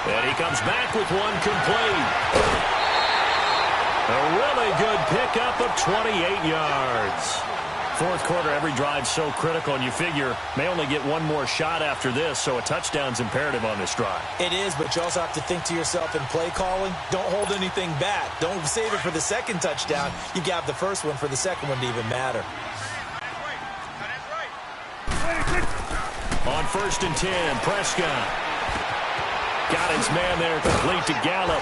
And he comes back with one complete. A really good pickup of 28 yards. Fourth quarter, every drive so critical, and you figure may only get one more shot after this, so a touchdown's imperative on this drive. It is, but you also have to think to yourself in play calling, don't hold anything back. Don't save it for the second touchdown. You got the first one for the second one to even matter. On 1st and 10, Prescott. Got his man there, complete to Gallup.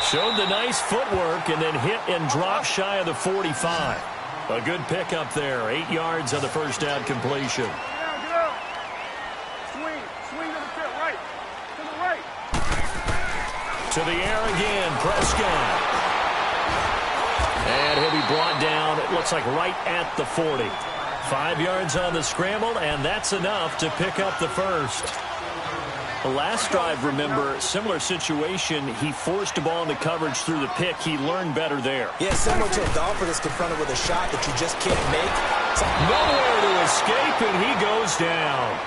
Showed the nice footwork and then hit and dropped shy of the 45. A good pickup there. 8 yards on the first down completion. Get out. Swing to the field, right. To the right. To the air again, Prescott. And he'll be brought down, it looks like right at the 40. 5 yards on the scramble, and that's enough to pick up the first. The last drive, remember, similar situation. He forced the ball into coverage through the pick. He learned better there. Yeah, similar to a golfer that's confronted with a shot that you just can't make. Nowhere to escape, and he goes down.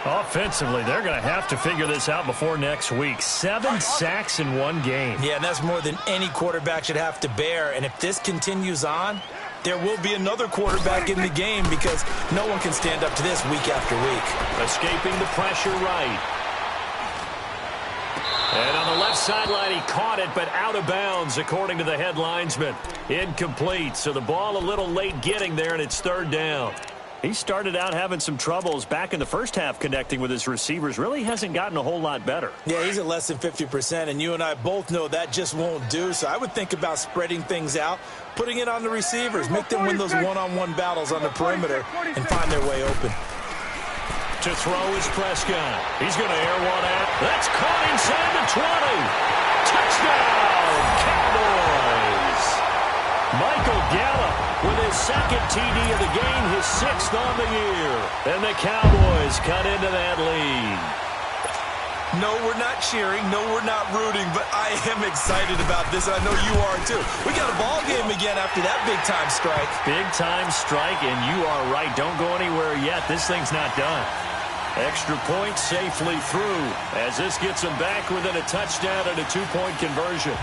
Offensively, they're going to have to figure this out before next week. 7 sacks in one game. Yeah, and that's more than any quarterback should have to bear. And if this continues on, there will be another quarterback in the game because no one can stand up to this week after week. Escaping the pressure right. And on the left sideline, he caught it, but out of bounds, according to the head linesman. Incomplete, so the ball a little late getting there, and it's 3rd down. He started out having some troubles back in the first half connecting with his receivers. Really hasn't gotten a whole lot better. Yeah, he's at less than 50%, and you and I both know that just won't do. So I would think about spreading things out, putting it on the receivers, make them win those one-on-one battles on the perimeter, and find their way open. To throw is Prescott. He's going to air one out. That's caught inside the 20. Touchdown, Cowboys. Michael Gallup with his 2nd TD of the game, his 6th on the year. And the Cowboys cut into that lead. No, we're not cheering. No, we're not rooting, but I am excited about this, and I know you are too. We got a ball game again after that big-time strike. Big-time strike, and you are right. Don't go anywhere yet. This thing's not done. Extra point safely through as this gets them back within a touchdown and a 2-point conversion.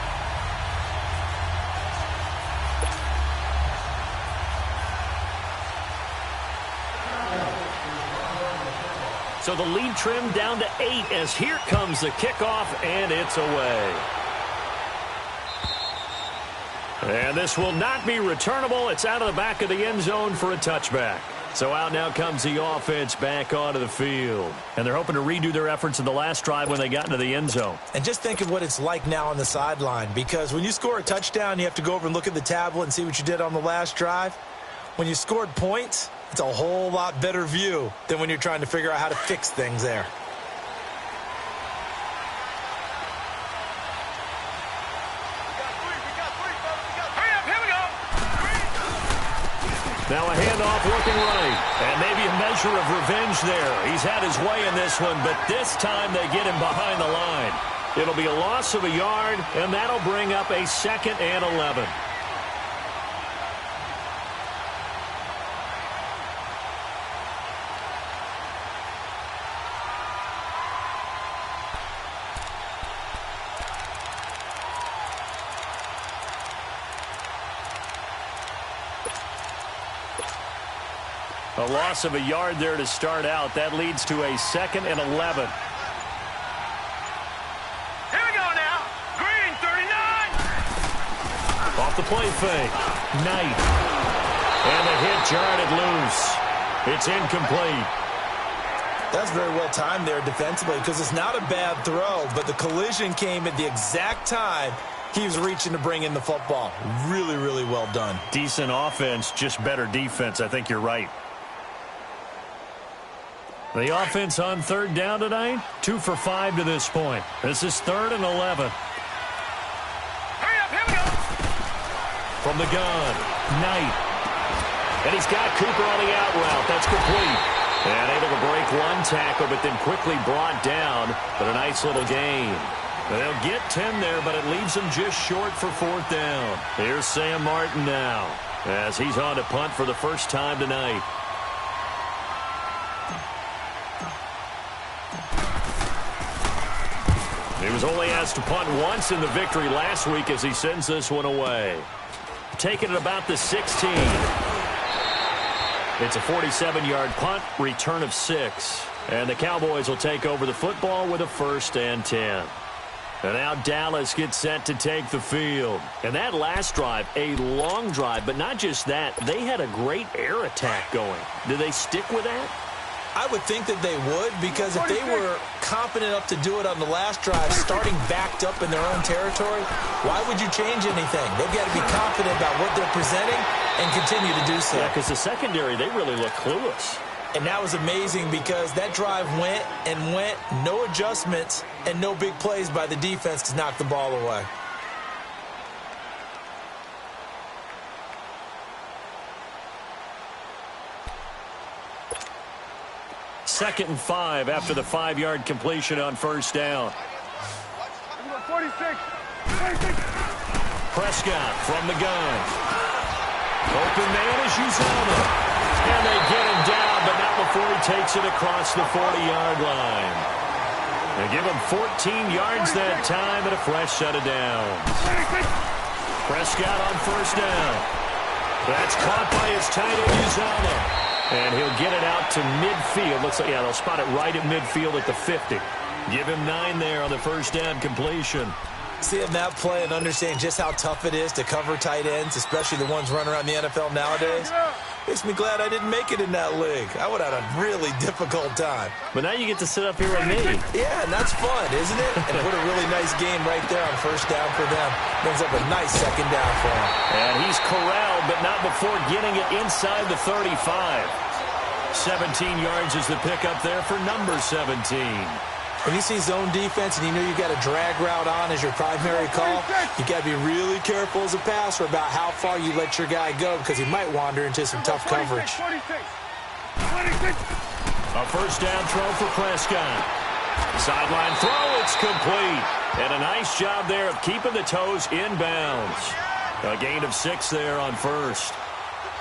So the lead trimmed down to 8 as here comes the kickoff, and it's away. And this will not be returnable. It's out of the back of the end zone for a touchback. So out now comes the offense back onto the field. And they're hoping to redo their efforts in the last drive when they got into the end zone. And just think of what it's like now on the sideline, because when you score a touchdown, you have to go over and look at the tablet and see what you did on the last drive. When you scored points, it's a whole lot better view than when you're trying to figure out how to fix things there. Now a handoff working right. And maybe a measure of revenge there. He's had his way in this one, but this time they get him behind the line. It'll be a loss of a yard, and that'll bring up a 2nd and 11. A loss of a yard there to start out. That leads to a 2nd and 11. Here we go now. Green, 39. Off the play fake. Knight. And the hit jarred it loose. It's incomplete. That's very well timed there defensively because it's not a bad throw, but the collision came at the exact time he was reaching to bring in the football. Really, really well done. Decent offense, just better defense. I think you're right. The offense on 3rd down tonight, 2 for 5 to this point. This is 3rd and 11. Hurry up, here we go. From the gun, Knight. And he's got Cooper on the out route. That's complete. And able to break one tackle, but then quickly brought down. But a nice little gain. They'll get 10 there, but it leaves them just short for 4th down. Here's Sam Martin now as he's on to punt for the first time tonight. New was only asked to punt once in the victory last week as he sends this one away. Taking it about the 16. It's a 47-yard punt, return of 6. And the Cowboys will take over the football with a 1st and 10. And now Dallas gets set to take the field. And that last drive, a long drive, but not just that. They had a great air attack going. Do they stick with that? I would think that they would, because if they were confident enough to do it on the last drive, starting backed up in their own territory, why would you change anything? They've got to be confident about what they're presenting and continue to do so. Yeah, because the secondary, they really look clueless. And that was amazing because that drive went and went, no adjustments and no big plays by the defense to knock the ball away. Second and 5 after the 5-yard completion on 1st down. 46. Prescott from the gun. Open man is Uzomah. And they get him down, but not before he takes it across the 40-yard line. They give him 14 yards that time and a fresh set of downs. Prescott on 1st down. That's caught by his tight end, Uzomah. And he'll get it out to midfield. Looks like, yeah, they'll spot it right at midfield at the 50. Give him 9 there on the 1st down completion. Seeing that play and understanding just how tough it is to cover tight ends, especially the ones running around the NFL nowadays, makes me glad I didn't make it in that league. I would have had a really difficult time. But now you get to sit up here with me. Yeah, and that's fun, isn't it? And put a really nice game right there on 1st down for them. Brings up a nice 2nd down for him. And he's corralled, but not before getting it inside the 35. 17 yards is the pickup there for number 17. When you see zone defense and you know you got a drag route on as your primary call, you got to be really careful as a passer about how far you let your guy go because he might wander into some tough coverage. A 1st down throw for Prescott. Sideline throw, it's complete. And a nice job there of keeping the toes inbounds. A gain of 6 there on 1st.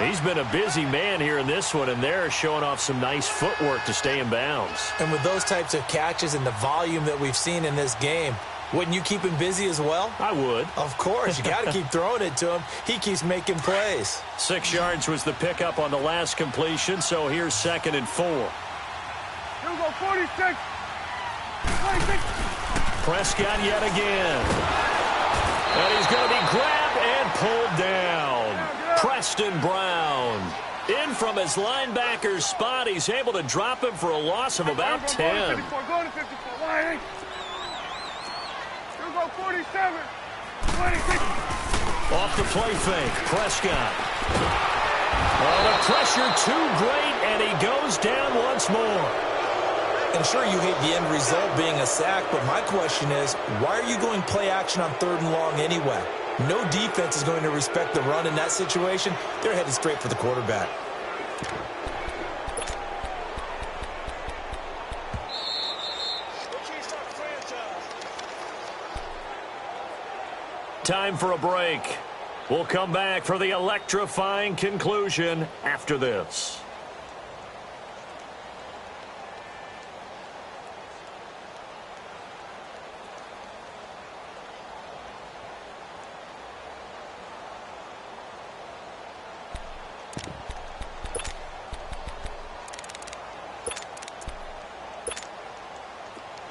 He's been a busy man here in this one, and they're showing off some nice footwork to stay in bounds. And with those types of catches and the volume that we've seen in this game, wouldn't you keep him busy as well? I would. Of course. You got to keep throwing it to him. He keeps making plays. 6 yards was the pickup on the last completion, so here's 2nd and 4. Here we go, 46. 26. Prescott yet again. And he's going to be grabbed and pulled down. Preston Brown. In from his linebacker's spot. He's able to drop him for a loss of about 10. Go to 54. Here we go, 47. 26. Off the play fake. Prescott. Oh, the pressure too great, and he goes down once more. And sure, you hate the end result being a sack, but my question is, why are you going play action on 3rd and long anyway? No defense is going to respect the run in that situation. They're headed straight for the quarterback. Time for a break. We'll come back for the electrifying conclusion after this.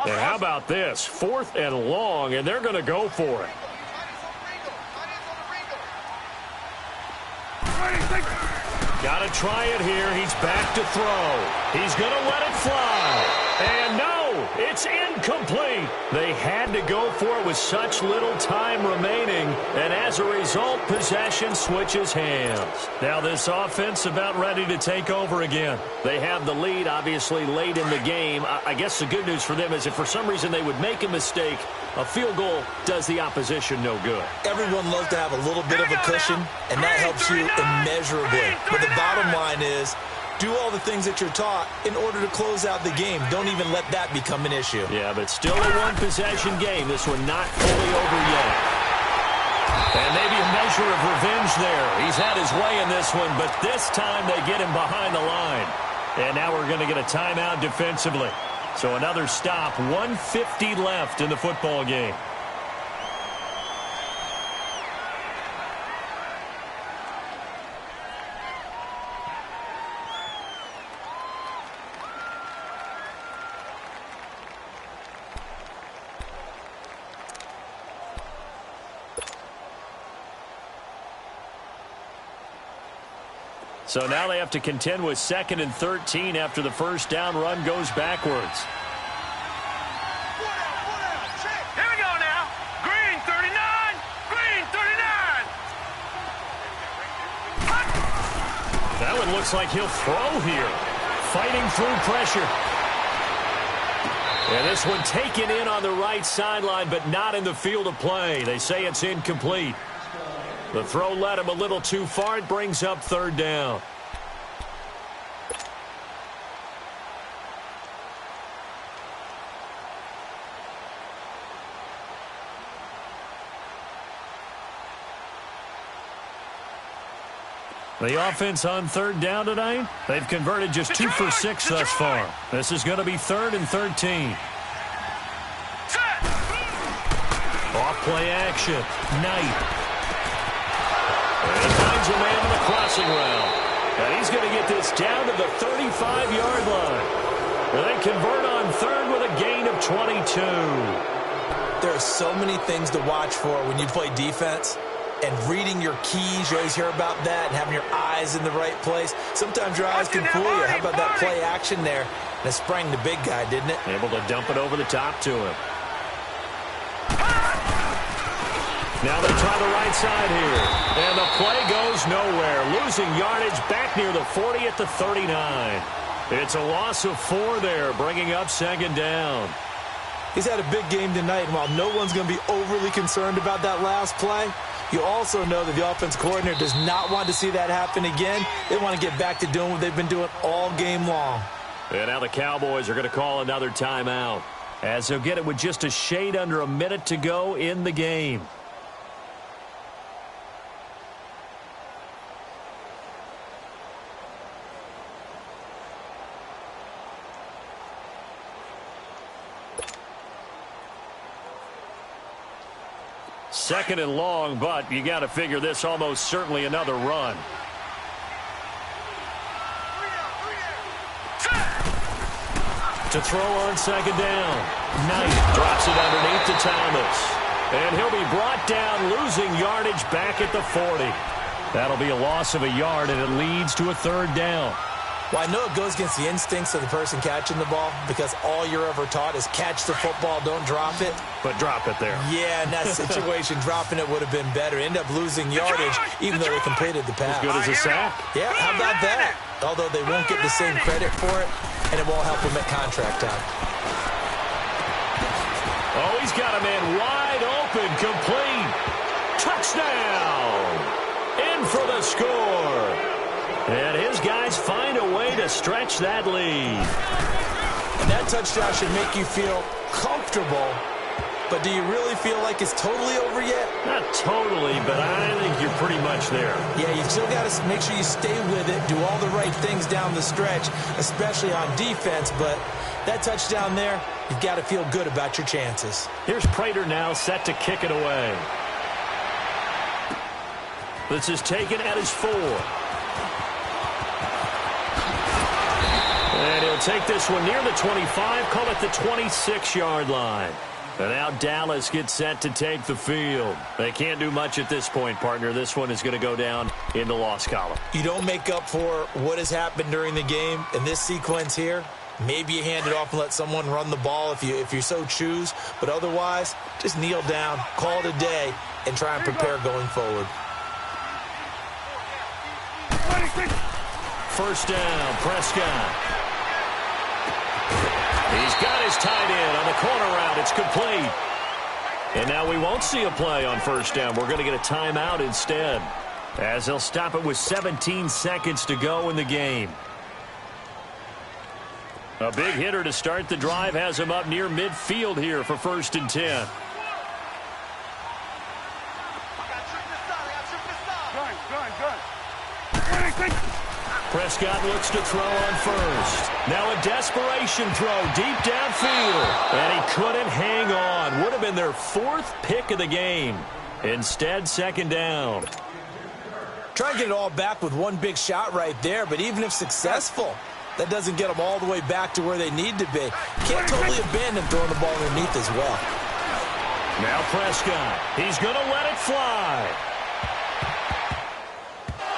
And how about this? 4th and long, and they're going to go for it. Got to try it here. He's back to throw. He's going to let it fly. And no, it's incomplete. They had to go for it with such little time remaining. And as a result, possession switches hands. Now this offense about ready to take over again. They have the lead, obviously, late in the game. I guess the good news for them is if for some reason they would make a mistake, a field goal does the opposition no good. Everyone loves to have a little bit of a cushion, and that helps you immeasurably. But the bottom line is, do all the things that you're taught in order to close out the game. Don't even let that become an issue. Yeah, but still a one-possession game. This one not fully over yet. And maybe a measure of revenge there. He's had his way in this one, but this time they get him behind the line. And now we're going to get a timeout defensively. So another stop, 1:50 left in the football game. So now they have to contend with 2nd and 13 after the first down run goes backwards. Here we go now. Green 39. Green 39. That one looks like he'll throw here. Fighting through pressure. And this one taken in on the right sideline, but not in the field of play. They say it's incomplete. The throw led him a little too far. It brings up 3rd down. The offense on 3rd down tonight, they've converted just 2 for 6 thus far. This is going to be 3rd and 13. Off play action. Knight. And he finds a man in the crossing route. And he's going to get this down to the 35-yard line. And they convert on 3rd with a gain of 22. There are so many things to watch for when you play defense. And reading your keys, you always hear about that, and having your eyes in the right place. Sometimes your eyes can fool you. How about that play action there? And it sprang the big guy, didn't it? Able to dump it over the top to him. Now they try the right side here. And the play goes nowhere. Losing yardage back near the 40 at the 39. It's a loss of 4 there, bringing up 2nd down. He's had a big game tonight, and while no one's going to be overly concerned about that last play, you also know that the offense coordinator does not want to see that happen again. They want to get back to doing what they've been doing all game long. And now the Cowboys are going to call another timeout, as they'll get it with just a shade under a minute to go in the game. Second and long, but you got to figure this almost certainly another run. To throw on 2nd down. Knight drops it underneath to Thomas. And he'll be brought down, losing yardage back at the 40. That'll be a loss of a yard, and it leads to a 3rd down. Well, I know it goes against the instincts of the person catching the ball because all you're ever taught is catch the football, don't drop it. But drop it there. Yeah, in that situation, dropping it would have been better. End up losing yardage even though they completed the pass. As good as a sack. Yeah, how about that? Although they won't get the same credit for it, and it won't help them at contract time. Oh, he's got a man wide open, complete. Touchdown! In for the score. And his guys find a way to stretch that lead. And that touchdown should make you feel comfortable. But do you really feel like it's totally over yet? Not totally, but I think you're pretty much there. Yeah, you've still got to make sure you stay with it, do all the right things down the stretch, especially on defense. But that touchdown there, you've got to feel good about your chances. Here's Prater now set to kick it away. This is taken at his 4. And he'll take this one near the 25, call it the 26-yard line. And now Dallas gets set to take the field. They can't do much at this point, partner. This one is going to go down in the loss column. You don't make up for what has happened during the game in this sequence here. Maybe you hand it off and let someone run the ball if you so choose. But otherwise, just kneel down, call it a day, and try and prepare going forward. First down, Prescott. He's got his tight end on the corner route. It's complete. And now we won't see a play on first down. We're going to get a timeout instead, as they'll stop it with 17 seconds to go in the game. A big hitter to start the drive has him up near midfield here for 1st and 10. Prescott looks to throw on first. Now a desperation throw deep downfield. And he couldn't hang on. Would have been their 4th pick of the game. Instead, 2nd down. Try and get it all back with one big shot right there, but even if successful, that doesn't get them all the way back to where they need to be. Can't totally abandon throwing the ball underneath as well. Now Prescott. He's going to let it fly.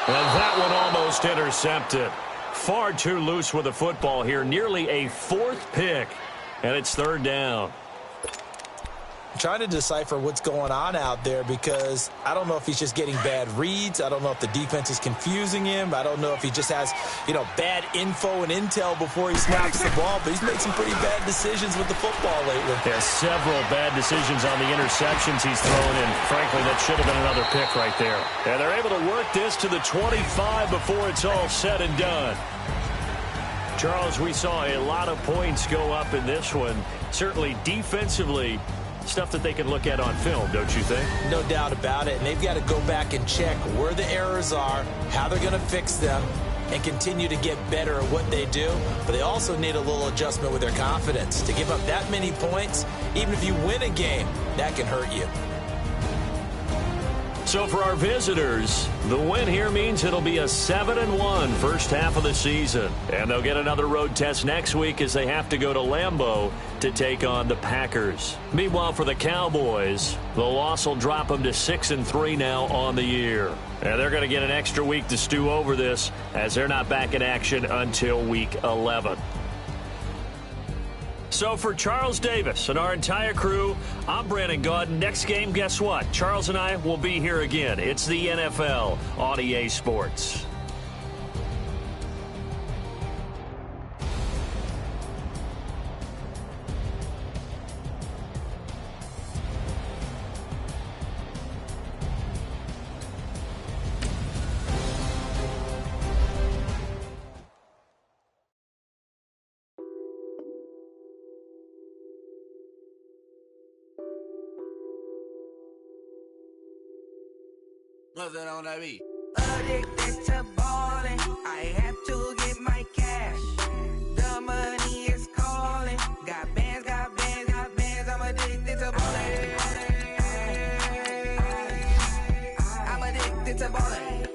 And that one almost intercepted. Far too loose with the football here. Nearly a 4th pick. And it's 3rd down. I'm trying to decipher what's going on out there because I don't know if he's just getting bad reads. I don't know if the defense is confusing him. I don't know if he just has, bad info and intel before he snaps the ball. But he's made some pretty bad decisions with the football lately. There's several bad decisions on the interceptions he's thrown in. Frankly, that should have been another pick right there. And they're able to work this to the 25 before it's all said and done. Charles, we saw a lot of points go up in this one. Certainly defensively, stuff that they can look at on film, don't you think? No doubt about it. And they've got to go back and check where the errors are, how they're going to fix them, and continue to get better at what they do. But they also need a little adjustment with their confidence. To give up that many points, even if you win a game, that can hurt you. So for our visitors, the win here means it'll be a 7-1 first half of the season. And they'll get another road test next week as they have to go to Lambeau to take on the Packers. Meanwhile, for the Cowboys, the loss will drop them to 6-3 now on the year. And they're going to get an extra week to stew over this as they're not back in action until week 11. So for Charles Davis and our entire crew, I'm Brandon Gaudin. Next game, guess what? Charles and I will be here again. It's the NFL on EA Sports. What's that on that beat? Addicted to ballin', I have to get my cash. The money is calling. Got bands, I'm addicted to ballin'. I'm addicted to ballin'.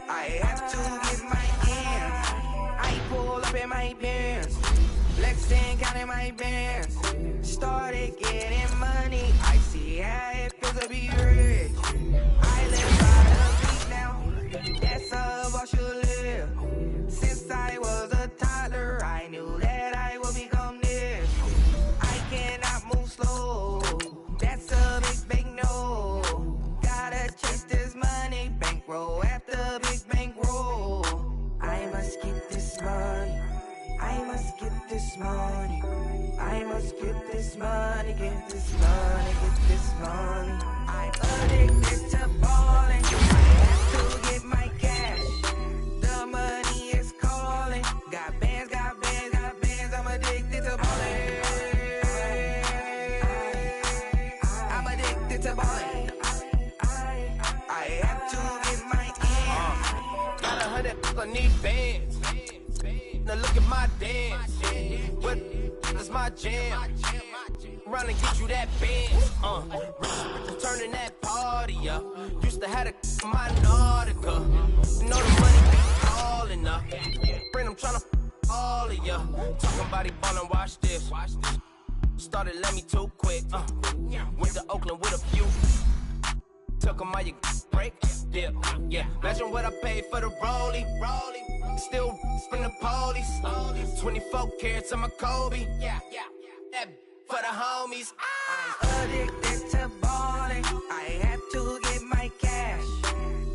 I have to get my ends. I pull up in my pants. Flexing, counting my bands. Started getting money. I see how it feels to be rich. I live by the beat now. That's how I should live. Since I was a toddler, I knew that I would become this. I cannot move slow. That's a big no. Gotta chase this money. Bankroll after big bankroll. I must get this money. I must get this money. I must get this money, get this money, get this money. I'm addicted to ballin'. I have to get my cash. The money is calling. Got bands, I'm addicted to ballin'. I'm addicted to ballin'. I have to get my ends. Got 100 on these bands. Now look at my dance. What is my jam? Run and get you that Benz. Turning that party up. Used to have a my Nautica. You know the money be calling up. Friend, I'm tryna all of ya. Talking about he ballin', watch this. Started let me too quick. Went to Oakland with a few. Took 'em all you break. Yeah. Imagine what I paid for the rollie. Still from the police. 24 carats on my Kobe. Yeah. That for the homies. I'm addicted to ballin'. I have to get my cash.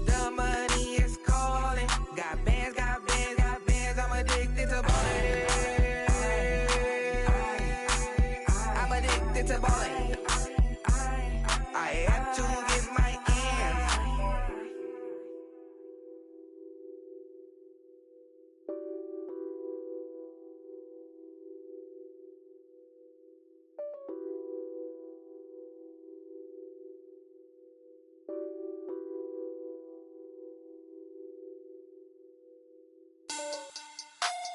The money is calling. Got bands, I'm addicted to ballin'. I'm addicted to ballin'. I have to get my ends.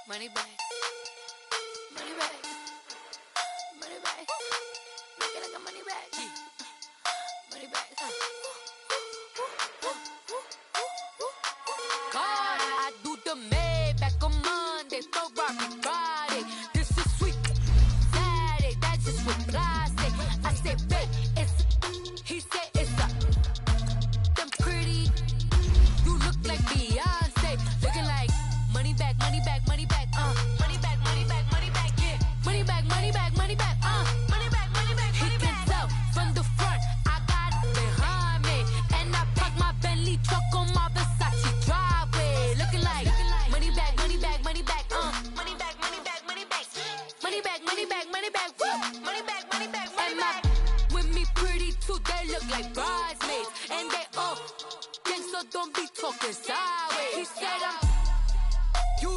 Money back. Money back. Money back. Make it like a money back. Money back. God, I do the Maybach on Monday, Ferrari Friday. This is sweet Saturday, that's just what God say. I say, babe, it's he said it's a them pretty. You look like Beyonce, looking like money back, money back, money back, money back, money back, money back, yeah, money back, money back, money back, money back, money back. He can tell from the front, I got it behind me, and I park my Bentley truck on my Versace driveway, looking like money back, money back, money back, money back, money back, money back, money back, money back, money back, money back, money back, money back. With me pretty too, they look like bridesmaids, and they all gang, so don't be talking sideways. He said you